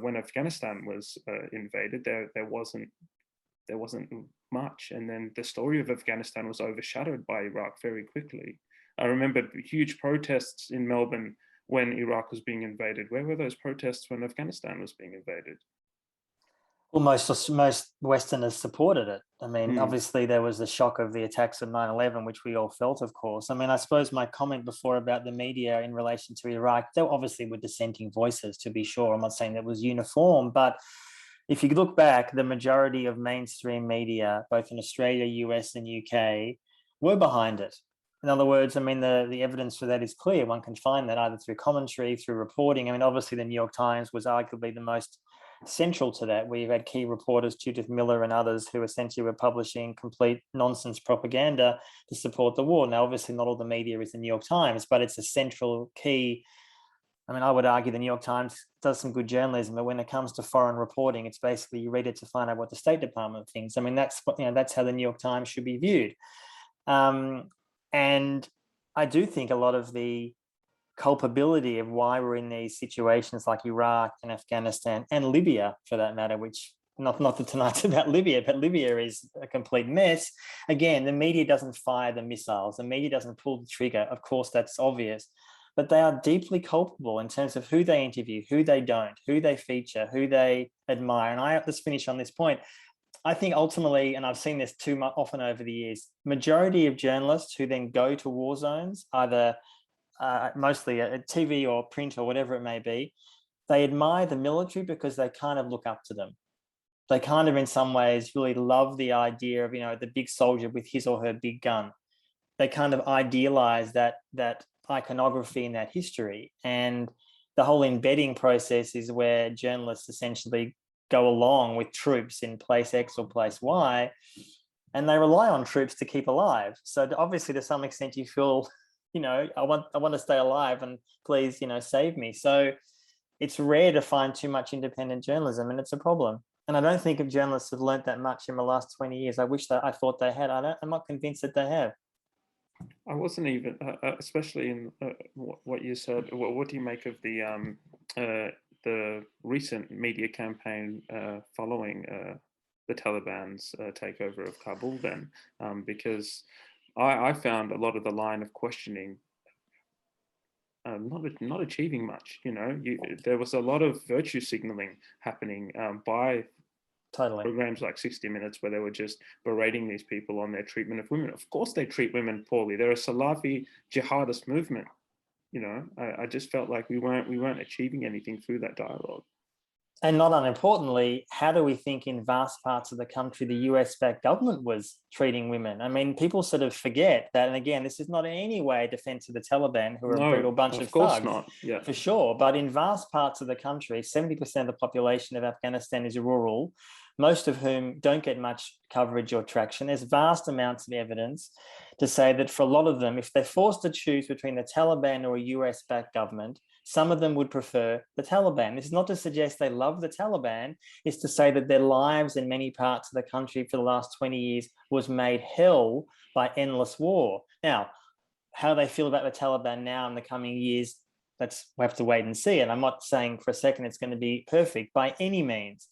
when Afghanistan was invaded, there wasn't much, and then the story of Afghanistan was overshadowed by Iraq very quickly. I remember huge protests in Melbourne when Iraq was being invaded. Where were those protests when Afghanistan was being invaded? Well, most Westerners supported it. I mean, obviously there was the shock of the attacks of 9/11, which we all felt, of course. I mean, I suppose my comment before about the media in relation to Iraq, there obviously were dissenting voices, to be sure. I'm not saying that was uniform, but if you look back, the majority of mainstream media, both in Australia, US, and UK, were behind it. In other words, I mean, the evidence for that is clear. One can find that either through commentary, through reporting. I mean, obviously, the New York Times was arguably the most central to that. We've had key reporters, Judith Miller and others, who essentially were publishing complete nonsense propaganda to support the war. Now, obviously, not all the media is the New York Times, but it's a central key. I mean, I would argue the New York Times does some good journalism, but when it comes to foreign reporting, it's basically you read it to find out what the State Department thinks. I mean, that's how the New York Times should be viewed. And I do think a lot of the culpability of why we're in these situations like Iraq and Afghanistan and Libya, for that matter, which not that tonight's about Libya, but Libya is a complete mess. Again, the media doesn't fire the missiles. The media doesn't pull the trigger. Of course, that's obvious. But they are deeply culpable in terms of who they interview, who they don't, who they feature, who they admire. And I just finish on this point. I think ultimately, and I've seen this too often over the years, majority of journalists who then go to war zones, either mostly a TV or print or whatever it may be, they admire the military because they kind of look up to them. They kind of, in some ways, really love the idea of, the big soldier with his or her big gun. They kind of idealize that iconography in that history. And the whole embedding process is where journalists essentially go along with troops in place X or place Y, and they rely on troops to keep alive. So obviously, to some extent, you feel, I want to stay alive, and please, save me. So it's rare to find too much independent journalism, and it's a problem. And I don't think if journalists have learned that much in the last 20 years. I thought they had. I'm not convinced that they have. I wasn't even, especially in what you said. What do you make of the recent media campaign following the Taliban's takeover of Kabul? Then, because I found a lot of the line of questioning not achieving much. There was a lot of virtue signaling happening by programs like 60 Minutes, where they were just berating these people on their treatment of women. Of course they treat women poorly. They're a Salafi jihadist movement. I just felt like we weren't achieving anything through that dialogue. And not unimportantly, how do we think in vast parts of the country the US-backed government was treating women? I mean, people sort of forget that, and again, this is not in any way a defense of the Taliban, who are a brutal bunch of course thugs, not. Yeah, for sure. But in vast parts of the country, 70% of the population of Afghanistan is rural, most of whom don't get much coverage or traction. There's vast amounts of evidence to say that for a lot of them, if they're forced to choose between the Taliban or a US-backed government, some of them would prefer the Taliban. This is not to suggest they love the Taliban. It's to say that their lives in many parts of the country for the last 20 years was made hell by endless war. Now, how they feel about the Taliban now in the coming years, we'll have to wait and see. And I'm not saying for a second it's going to be perfect by any means.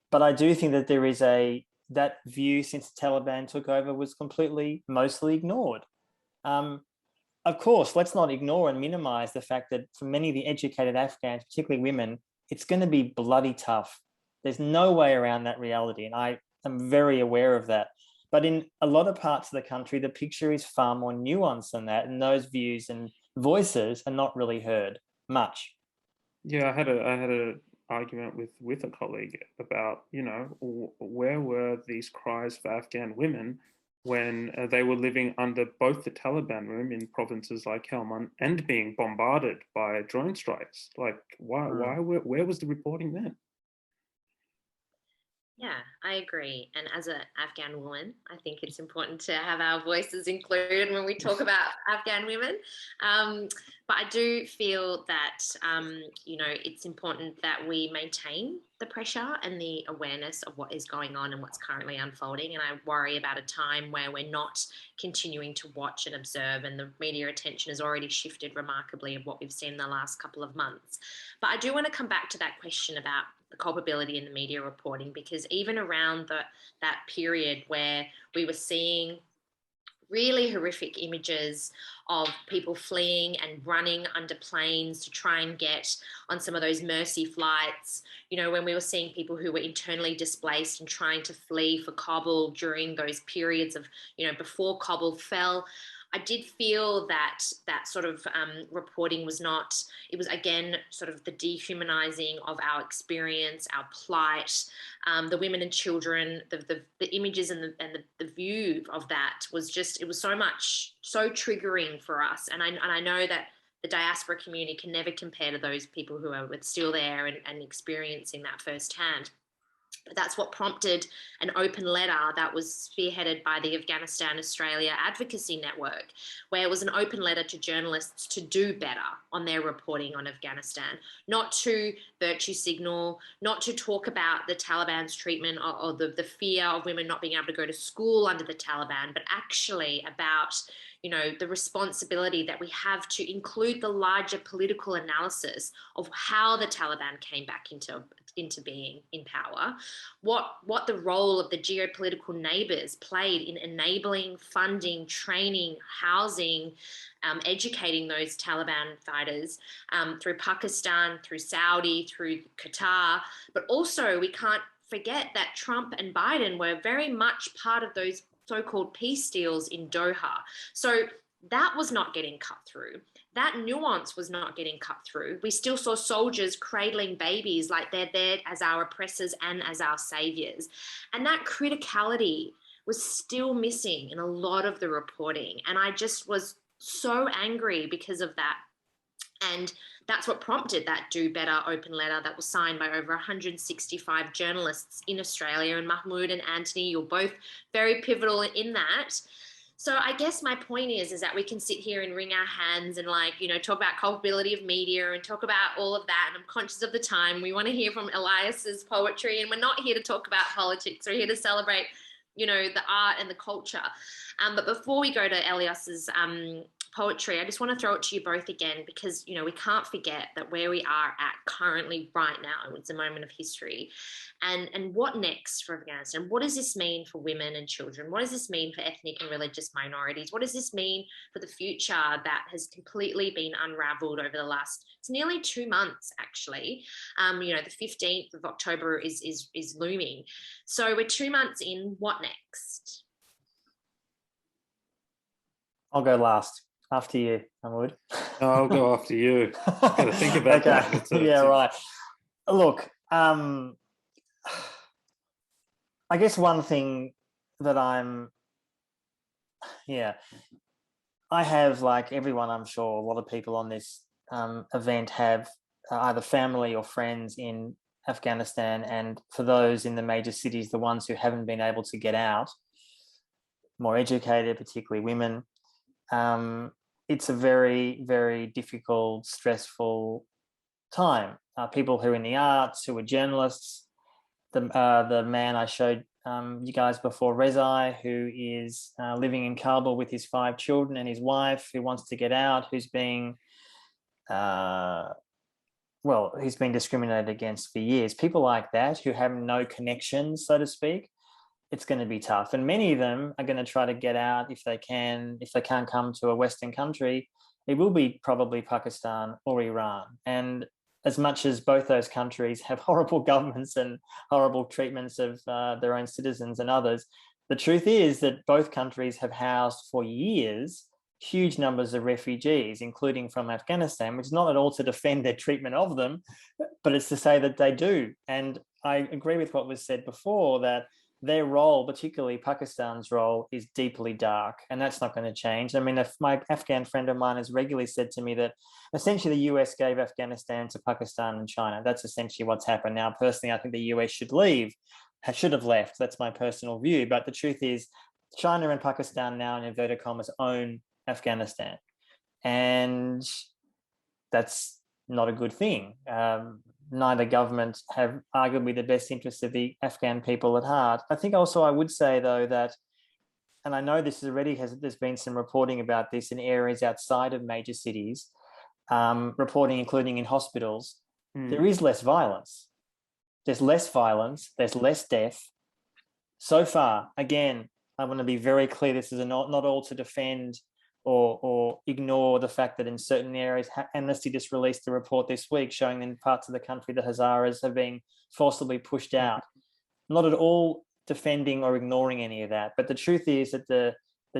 But I do think that there is that view since the Taliban took over was mostly ignored. Of course, let's not ignore and minimize the fact that for many of the educated Afghans, particularly women, it's going to be bloody tough. There's no way around that reality. And I am very aware of that. But in a lot of parts of the country, the picture is far more nuanced than that. And those views and voices are not really heard much. Yeah, I had a argument with a colleague about, where were these cries for Afghan women when they were living under both the Taliban regime in provinces like Helmand and being bombarded by drone strikes? Like, where was the reporting then? Yeah, I agree. And as an Afghan woman, I think it's important to have our voices included when we talk about Afghan women. But I do feel that, it's important that we maintain the pressure and the awareness of what is going on and what's currently unfolding. And I worry about a time where we're not continuing to watch and observe, and the media attention has already shifted remarkably of what we've seen in the last couple of months. But I do want to come back to that question about the culpability in the media reporting, because even around that period where we were seeing really horrific images of people fleeing and running under planes to try and get on some of those mercy flights, when we were seeing people who were internally displaced and trying to flee for Kabul during those periods of, before Kabul fell, I did feel that sort of reporting was not, it was again sort of the dehumanizing of our experience, our plight, the women and children, the images and the view of that was just, it was so triggering for us. And I know that the diaspora community can never compare to those people who are still there and experiencing that firsthand. But that's what prompted an open letter that was spearheaded by the Afghanistan Australia Advocacy Network, where it was an open letter to journalists to do better on their reporting on Afghanistan, not to virtue signal, not to talk about the Taliban's treatment or the fear of women not being able to go to school under the Taliban, but actually about the responsibility that we have to include the larger political analysis of how the Taliban came back into being in power, what the role of the geopolitical neighbours played in enabling, funding, training, housing, educating those Taliban fighters through Pakistan, through Saudi, through Qatar. But also we can't forget that Trump and Biden were very much part of those so-called peace deals in Doha. So that was not getting cut through. That nuance was not getting cut through. We still saw soldiers cradling babies like they're there as our oppressors and as our saviors. And that criticality was still missing in a lot of the reporting. And I just was so angry because of that. And that's what prompted that Do Better open letter that was signed by over 165 journalists in Australia. And Mahmood and Antony, you're both very pivotal in that. So I guess my point is that we can sit here and wring our hands and talk about culpability of media and talk about all of that. And I'm conscious of the time. We want to hear from Elias's poetry, and we're not here to talk about politics. We're here to celebrate, the art and the culture. But before we go to Elias's poetry, I just want to throw it to you both again, because we can't forget that where we are at currently right now, it's a moment of history. And what next for Afghanistan? What does this mean for women and children? What does this mean for ethnic and religious minorities? What does this mean for the future that has completely been unraveled over the last, it's nearly 2 months actually. The 15th of October is looming. So we're 2 months in, what next? I'll go last. After you, Mahmood. I'll go after you. Got to think about that. Yeah, right. Look, I guess one thing that I have, like everyone, I'm sure, a lot of people on this event have either family or friends in Afghanistan, and for those in the major cities, the ones who haven't been able to get out, more educated, particularly women, it's a very, very difficult, stressful time. People who are in the arts, who are journalists, the man I showed you guys before, Rezai, who is living in Kabul with his 5 children and his wife, who wants to get out, who's being he's been discriminated against for years. People like that who have no connections, so to speak, it's going to be tough. And many of them are going to try to get out if they can. If they can't come to a Western country, it will be probably Pakistan or Iran. And as much as both those countries have horrible governments and horrible treatments of their own citizens and others, the truth is that both countries have housed for years huge numbers of refugees, including from Afghanistan, which is not at all to defend their treatment of them, but it's to say that they do. And I agree with what was said before, that their role, particularly Pakistan's role, is deeply dark, and that's not going to change. I mean, if my Afghan friend of mine has regularly said to me that essentially the US gave Afghanistan to Pakistan and China. That's essentially what's happened. Now, personally, I think the US should have left. That's my personal view. But the truth is, China and Pakistan now, in inverted commas, own Afghanistan. And that's not a good thing. Neither government have arguably the best interests of the Afghan people at heart. I think also I would say, though, that, and I know this already there's been some reporting about this in areas outside of major cities, reporting including in hospitals, there is less violence. There's less violence, there's less death. So far, again, I want to be very clear, this is not all to defend or ignore the fact that in certain areas, Amnesty just released a report this week showing in parts of the country the Hazaras have been forcibly pushed out. Not at all defending or ignoring any of that, but the truth is that the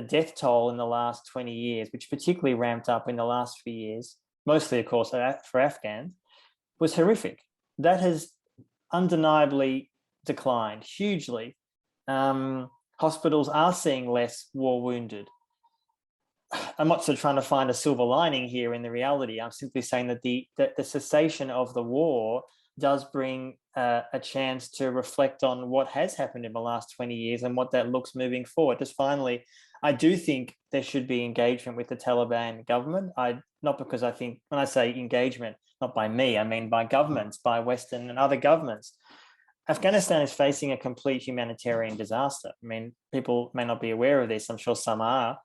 death toll in the last 20 years, which particularly ramped up in the last few years, mostly, of course, for Afghans, was horrific. That has undeniably declined hugely. Hospitals are seeing less war wounded. I'm not sort of trying to find a silver lining here in the reality. I'm simply saying that the cessation of the war does bring a chance to reflect on what has happened in the last 20 years and what that looks moving forward. Just finally, I do think there should be engagement with the Taliban government. Not because I think, when I say engagement, not by me, I mean by governments, by Western and other governments. Afghanistan is facing a complete humanitarian disaster. I mean, people may not be aware of this. I'm sure some are.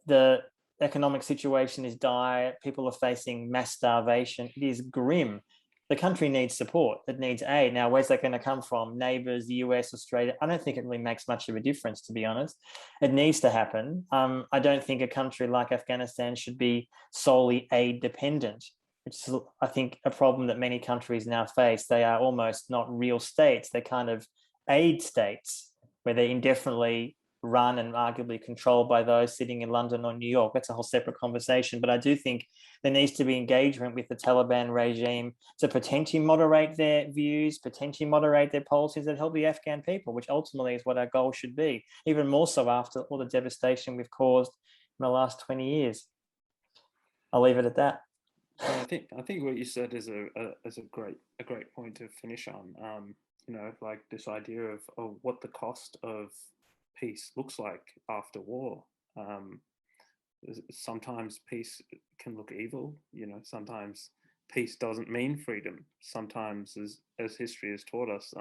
The economic situation is dire. People are facing mass starvation. It is grim. The country needs support. It needs aid. Now, where's that going to come from? Neighbours, the US, Australia? I don't think it really makes much of a difference, to be honest. It needs to happen. I don't think a country like Afghanistan should be solely aid dependent, which is, I think, a problem that many countries now face. They are almost not real states. They're kind of aid states where they're indefinitely run and arguably controlled by those sitting in London or New York. That's a whole separate conversation. But I do think there needs to be engagement with the Taliban regime to potentially moderate their views, potentially moderate their policies that help the Afghan people, which ultimately is what our goal should be, even more so after all the devastation we've caused in the last 20 years. I'll leave it at that. I think what you said is a great point to finish on. Like this idea of what the cost of peace looks like after war. Sometimes peace can look evil. Sometimes peace doesn't mean freedom. Sometimes, as history has taught us,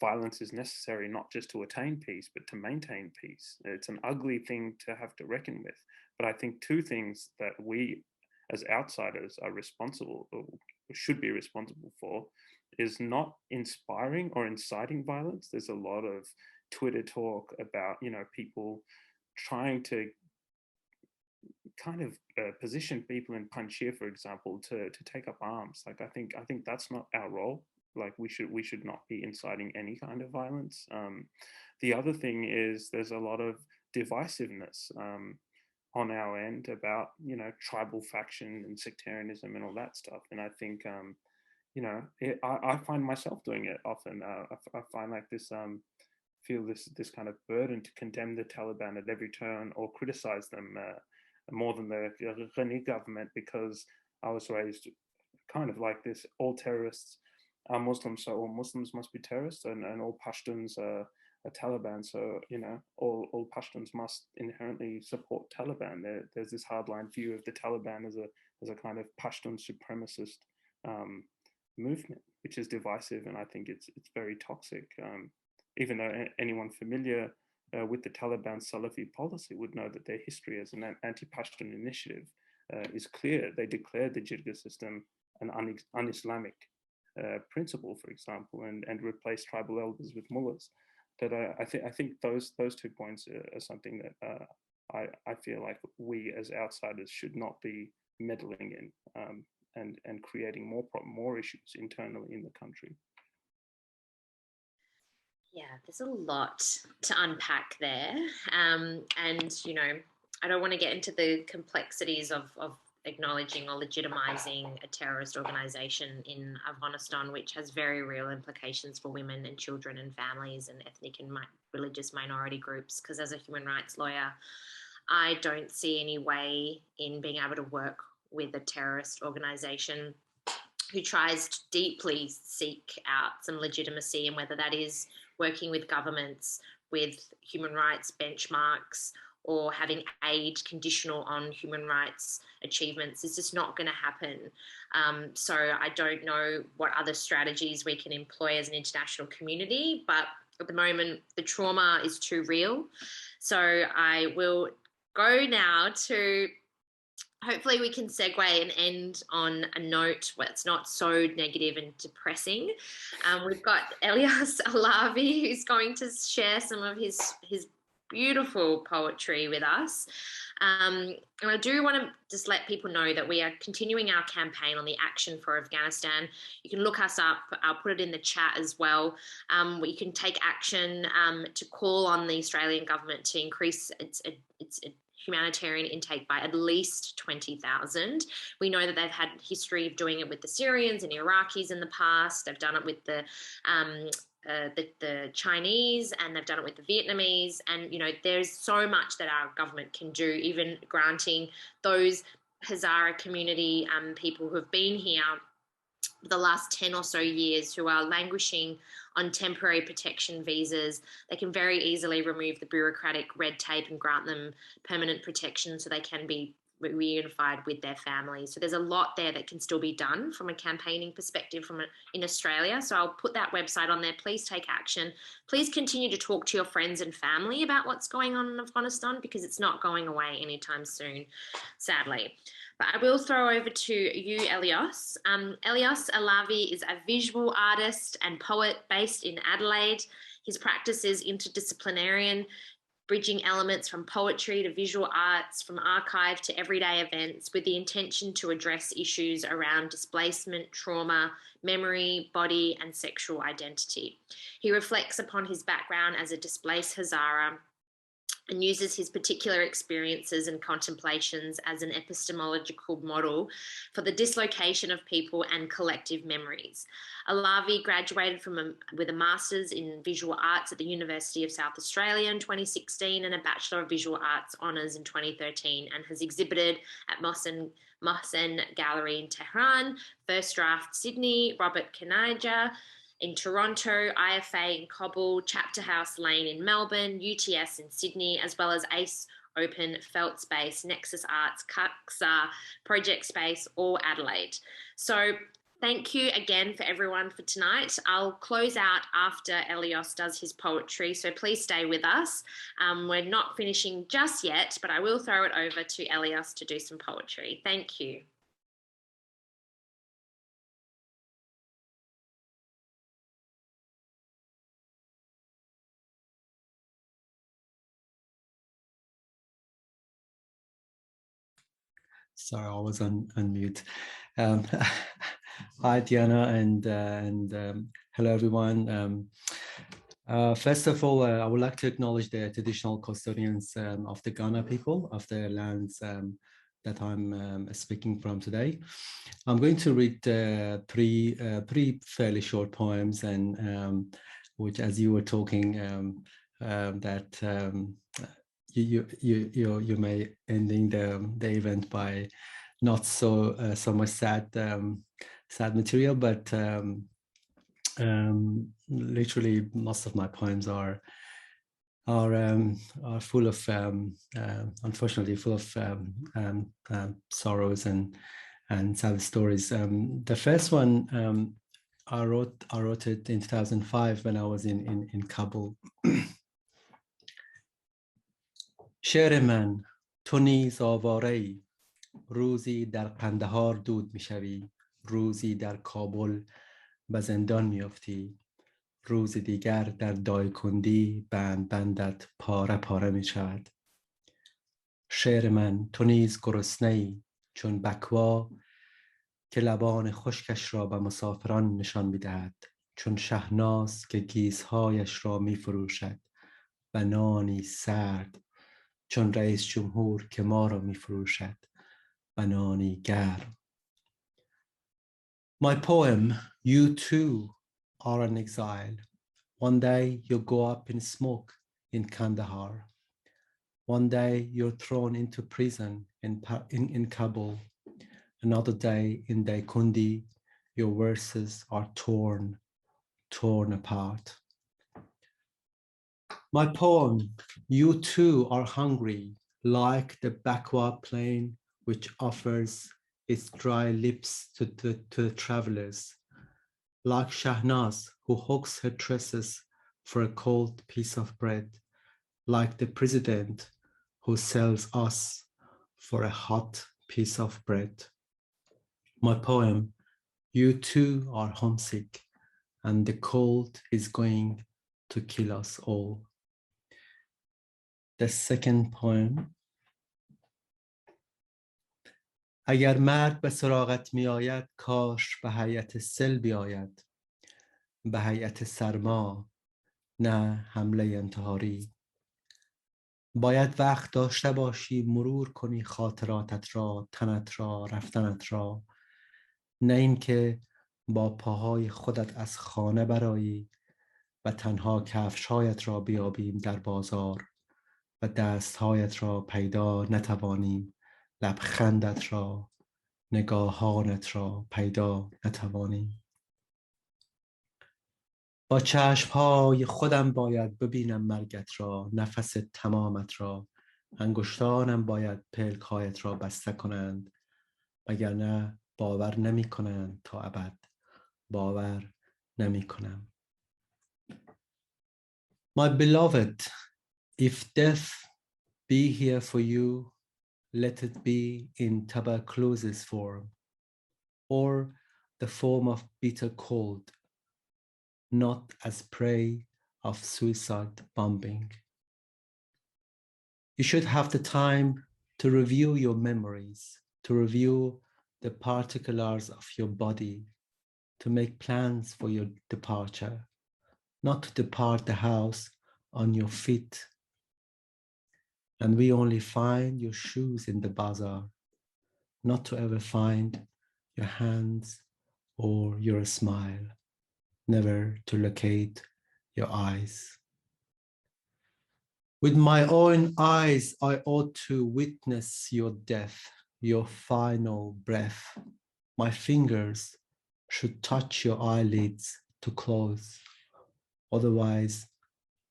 violence is necessary not just to attain peace, but to maintain peace. It's an ugly thing to have to reckon with. But I think two things that we, as outsiders, are responsible or should be responsible for is not inspiring or inciting violence. There's a lot of Twitter talk about people trying to kind of position people in Panjshir, for example, to take up arms. Like I think that's not our role. Like we should not be inciting any kind of violence. The other thing is there's a lot of divisiveness on our end about tribal faction and sectarianism and all that stuff. And I think I find myself doing it often. I find like this, feel this kind of burden to condemn the Taliban at every turn or criticize them more than the Ghani government, because I was raised kind of like this: all terrorists are Muslims, so all Muslims must be terrorists, and all Pashtuns are Taliban, so all Pashtuns must inherently support Taliban. There's this hardline view of the Taliban as a kind of Pashtun supremacist movement, which is divisive, and I think it's very toxic. Even though anyone familiar with the Taliban Salafi policy would know that their history as an anti-Pashtun initiative is clear. They declared the Jirga system an un-Islamic principle, for example, and replaced tribal elders with mullahs. That I think those 2 points are something that I feel like we as outsiders should not be meddling in, and creating more issues internally in the country. Yeah, there's a lot to unpack there. And, I don't want to get into the complexities of acknowledging or legitimizing a terrorist organization in Afghanistan, which has very real implications for women and children and families and ethnic and religious minority groups. Because as a human rights lawyer, I don't see any way in being able to work with a terrorist organization who tries to deeply seek out some legitimacy, and whether that is working with governments with human rights benchmarks or having aid conditional on human rights achievements is just not going to happen. So I don't know what other strategies we can employ as an international community, but at the moment the trauma is too real. So I will go now to, hopefully we can segue and end on a note where it's not so negative and depressing. We've got Elyas Alavi, who's going to share some of his beautiful poetry with us. And I do want to just let people know that we are continuing our campaign on the Action for Afghanistan. You can look us up. I'll put it in the chat as well. You can take action to call on the Australian government to increase its humanitarian intake by at least 20,000. We know that they've had history of doing it with the Syrians and Iraqis in the past. They've done it with the Chinese, and they've done it with the Vietnamese. And, there's so much that our government can do, even granting those Hazara community people who have been here for the last 10 or so years, who are languishing on temporary protection visas. They can very easily remove the bureaucratic red tape and grant them permanent protection so they can be reunified with their families. So there's a lot there that can still be done from a campaigning perspective in Australia. So I'll put that website on there. Please take action. Please continue to talk to your friends and family about what's going on in Afghanistan, because it's not going away anytime soon, sadly. But I will throw over to you, Elyas. Elyas Alavi is a visual artist and poet based in Adelaide. His practice is interdisciplinary, bridging elements from poetry to visual arts, from archive to everyday events, with the intention to address issues around displacement, trauma, memory, body, and sexual identity. He reflects upon his background as a displaced Hazara and uses his particular experiences and contemplations as an epistemological model for the dislocation of people and collective memories. Alavi graduated with a Master's in Visual Arts at the University of South Australia in 2016 and a Bachelor of Visual Arts Honours in 2013, and has exhibited at Mohsen Gallery in Tehran, First Draft Sydney, Robert Kanija in Toronto, IFA in Kabul, Chapter House Lane in Melbourne, UTS in Sydney, as well as ACE Open, Felt Space, Nexus Arts, Kaksa, Project Space, or Adelaide. So thank you again for everyone for tonight. I'll close out after Elyas does his poetry, so please stay with us. We're not finishing just yet, but I will throw it over to Elyas to do some poetry. Thank you. Sorry, I was on mute. Hi, Diana, and hello, everyone. First of all, I would like to acknowledge the traditional custodians of the Ghana people of the lands that I'm speaking from today. I'm going to read three fairly short poems, and which, as you were talking, that you may ending the event by not so much sad material, but literally most of my poems are full of unfortunately full of sorrows and sad stories. The first one I wrote it in 2005 when I was in Kabul. شعر من تو نیز آواره‌ای، روزی در قندهار دود میشوی، روزی در کابل به زندان میافتی، روز دیگر در دایکندی بند بندت پاره پاره می شود. شعر من تو نیز گرسنه‌ای چون بکوا که لبان خشکش را به مسافران نشان می‌دهد، چون شهناز که گیسهایش را می‌فروشد و نانی سرد، چون رئیس جمهور که ما را می‌فروشد و نانی گرم. My poem, You Too Are an Exile. One day you go up in smoke in Kandahar. One day you're thrown into prison in Kabul. Another day in Daikundi, your verses are torn apart. My poem, You Too Are Hungry, like the Bakwa plain which offers its dry lips to the travelers, like Shahnaz who hooks her tresses for a cold piece of bread, like the president who sells us for a hot piece of bread. My poem, You Too Are Homesick, and the cold is going to kill us all. The second poem. اگر مرگ به سراغت می آید، کاش به هیئت سل بیاید، به هیئت سرما، نه حمله انتحاری. باید وقت داشته باشی مرور کنی خاطراتت را، تنت را، رفتنت را، نه اینکه با پاهای خودت از خانه برایی و تنها کفشهایت را بیابیم در بازار و دستهایت را پیدا نتوانیم، لبخندت را، نگاهانت را پیدا نتوانیم. با چشمهای خودم باید ببینم مرگت را، نفس تمامت را، انگشتانم باید پلکهایت را بسته کنند، وگرنه باور نمی کنند تا ابد، باور نمی کنم. My beloved, if death be here for you, let it be in tuberculosis form, or the form of bitter cold, not as prey of suicide bombing. You should have the time to review your memories, to review the particulars of your body, to make plans for your departure, not to depart the house on your feet. And we only find your shoes in the bazaar, not to ever find your hands or your smile, never to locate your eyes. With my own eyes, I ought to witness your death, your final breath. My fingers should touch your eyelids to close. Otherwise,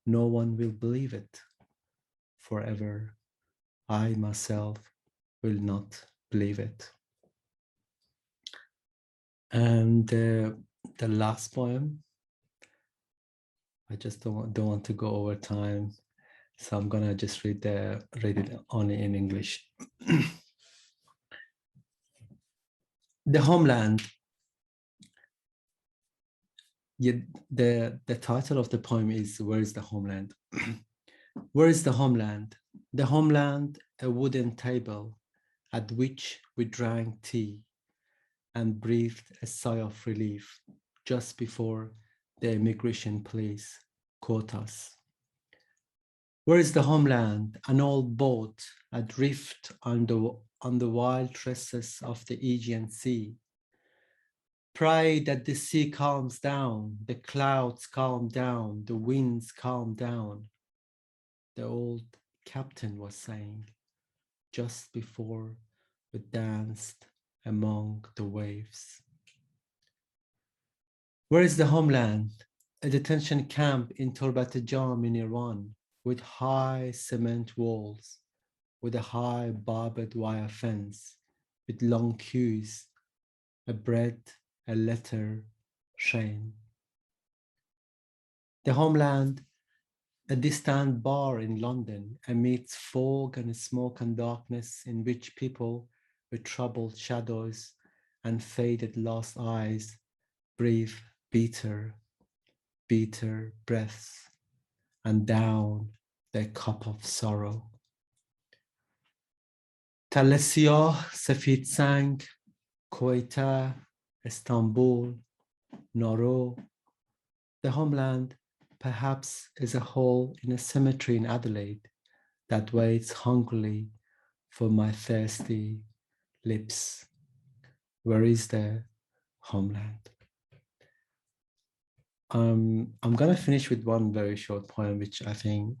no one will believe it. Forever, I myself will not believe it. And the last poem, I just don't want to go over time, so I'm gonna just read it only in English. The homeland. The title of the poem is Where is the Homeland? Where is the homeland? The homeland, a wooden table at which we drank tea and breathed a sigh of relief just before the immigration police caught us. Where is the homeland? An old boat adrift on on the wild tresses of the Aegean Sea. Pray that the sea calms down, the clouds calm down, the winds calm down, the old captain was saying just before we danced among the waves. Where is the homeland? A detention camp in Torbat Jam in Iran with high cement walls, with a high barbed wire fence, with long queues, a bread, a letter, shame. The homeland, a distant bar in London amidst fog and smoke and darkness in which people with troubled shadows and faded lost eyes breathe bitter, bitter breaths and down their cup of sorrow. تله سیاه، سفید سنگ، کویته، Istanbul, Noro. The homeland perhaps is a hole in a cemetery in Adelaide that waits hungrily for my thirsty lips. Where is the homeland? I'm gonna finish with one very short poem, which I think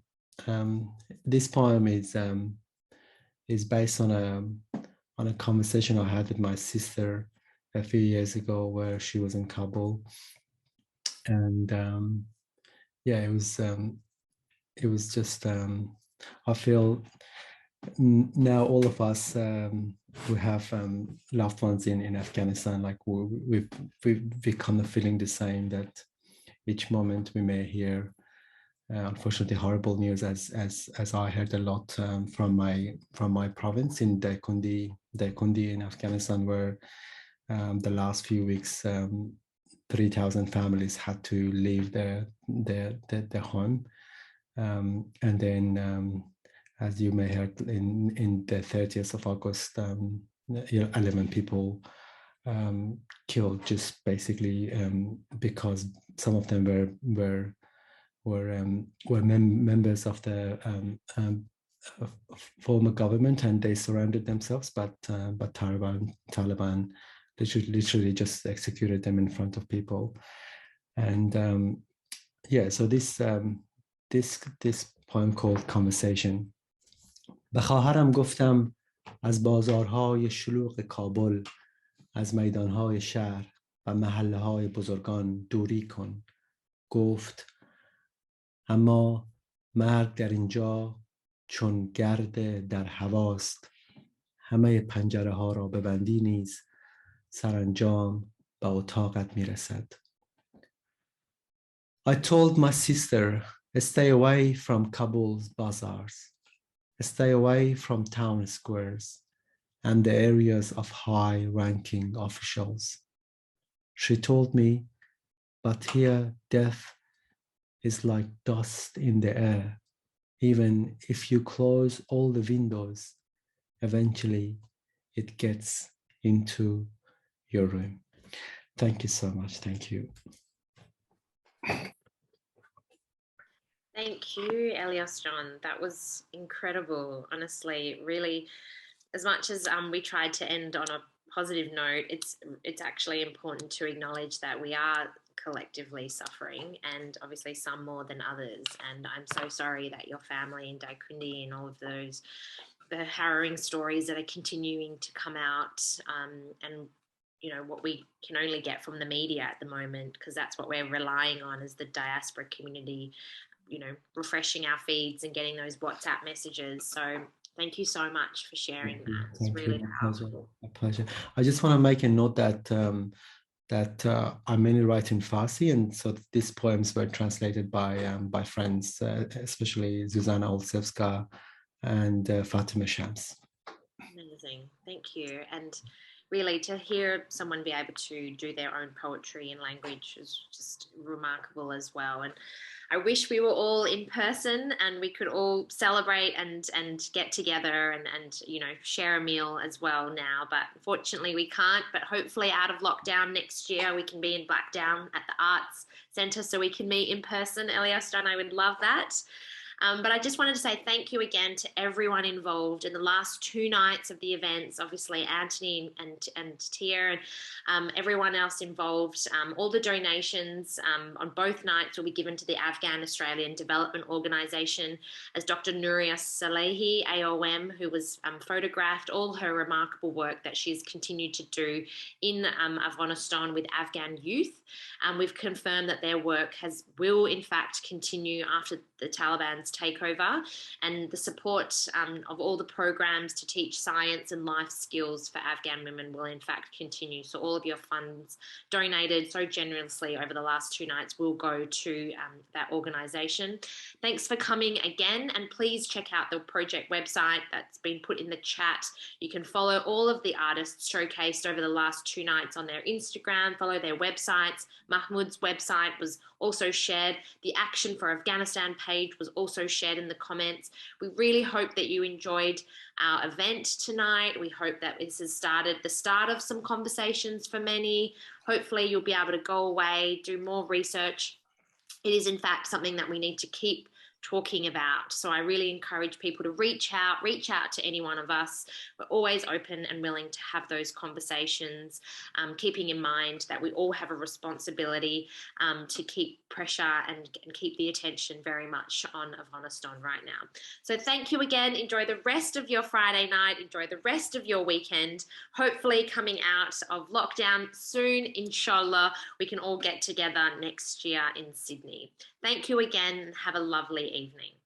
this poem is based on a conversation I had with my sister a few years ago, where she was in Kabul, and yeah, it was just I feel now all of us who have loved ones in Afghanistan, like we're kind of feeling the same, that each moment we may hear unfortunately horrible news, as I heard a lot from my province in Daikundi in Afghanistan, where the last few weeks 3,000 families had to leave their home, and then as you may heard in the 30th of August, 11 people killed, just basically because some of them were members of the former government, and they surrounded themselves, but Taliban literally just executed them in front of people. And yeah, so this poem called Conversation. به خواهرم گفتم از بازارهای شلوغ کابل، از میدانهای شهر و محله‌های بزرگان دوری کن. گفت اما مرگ در اینجا چون گرد در هواست، همه پنجره ها را ببندی نیز سرانجام به اتاقت میرسد. I told my sister, stay away from Kabul's bazaars, stay away from town squares and the areas of high-ranking officials. She told me, but here death is like dust in the air. Even if you close all the windows, eventually it gets into your room. Thank you so much. Thank you. Thank you, Elias John. That was incredible. Honestly, really, as much as we tried to end on a positive note, it's actually important to acknowledge that we are collectively suffering, and obviously some more than others. And I'm so sorry that your family in Daikundi and all of those, the harrowing stories that are continuing to come out, and what we can only get from the media at the moment, because that's what we're relying on as the diaspora community, refreshing our feeds and getting those WhatsApp messages. So thank you so much for sharing that. It's really powerful. A pleasure. I just want to make a note that I mainly write in Farsi, and so these poems were translated by friends, especially Zuzana Olsevska and Fatima Shams. Amazing. Thank you. And really, to hear someone be able to do their own poetry and language is just remarkable as well. And I wish we were all in person and we could all celebrate and get together and share a meal as well now. But unfortunately we can't. But hopefully out of lockdown next year we can be in Blackdown at the Arts Centre so we can meet in person. Elias, I would love that. But I just wanted to say thank you again to everyone involved in the last 2 nights of the events. Obviously, Antony and Tia and everyone else involved. All the donations on both nights will be given to the Afghan-Australian Development Organisation, as Dr. Noria Salahi, AOM, who was photographed, all her remarkable work that she's continued to do in Afghanistan with Afghan youth. We've confirmed that their work will in fact continue after the Taliban's takeover, and the support of all the programs to teach science and life skills for Afghan women will in fact continue. So all of your funds donated so generously over the last 2 nights will go to that organisation. Thanks for coming again, and please check out the project website that's been put in the chat. You can follow all of the artists showcased over the last 2 nights on their Instagram, follow their websites. Mahmoud's website was also shared. The Action for Afghanistan page was also shared in the comments. We really hope that you enjoyed our event tonight. We hope that this has started the start of some conversations for many. Hopefully you'll be able to go away, do more research. It is in fact something that we need to keep talking about. So I really encourage people to reach out to any one of us. We're always open and willing to have those conversations, keeping in mind that we all have a responsibility to keep pressure and keep the attention very much on Afghanistan right now. So thank you again. Enjoy the rest of your Friday night. Enjoy the rest of your weekend. Hopefully coming out of lockdown soon, inshallah, we can all get together next year in Sydney. Thank you again and have a lovely evening.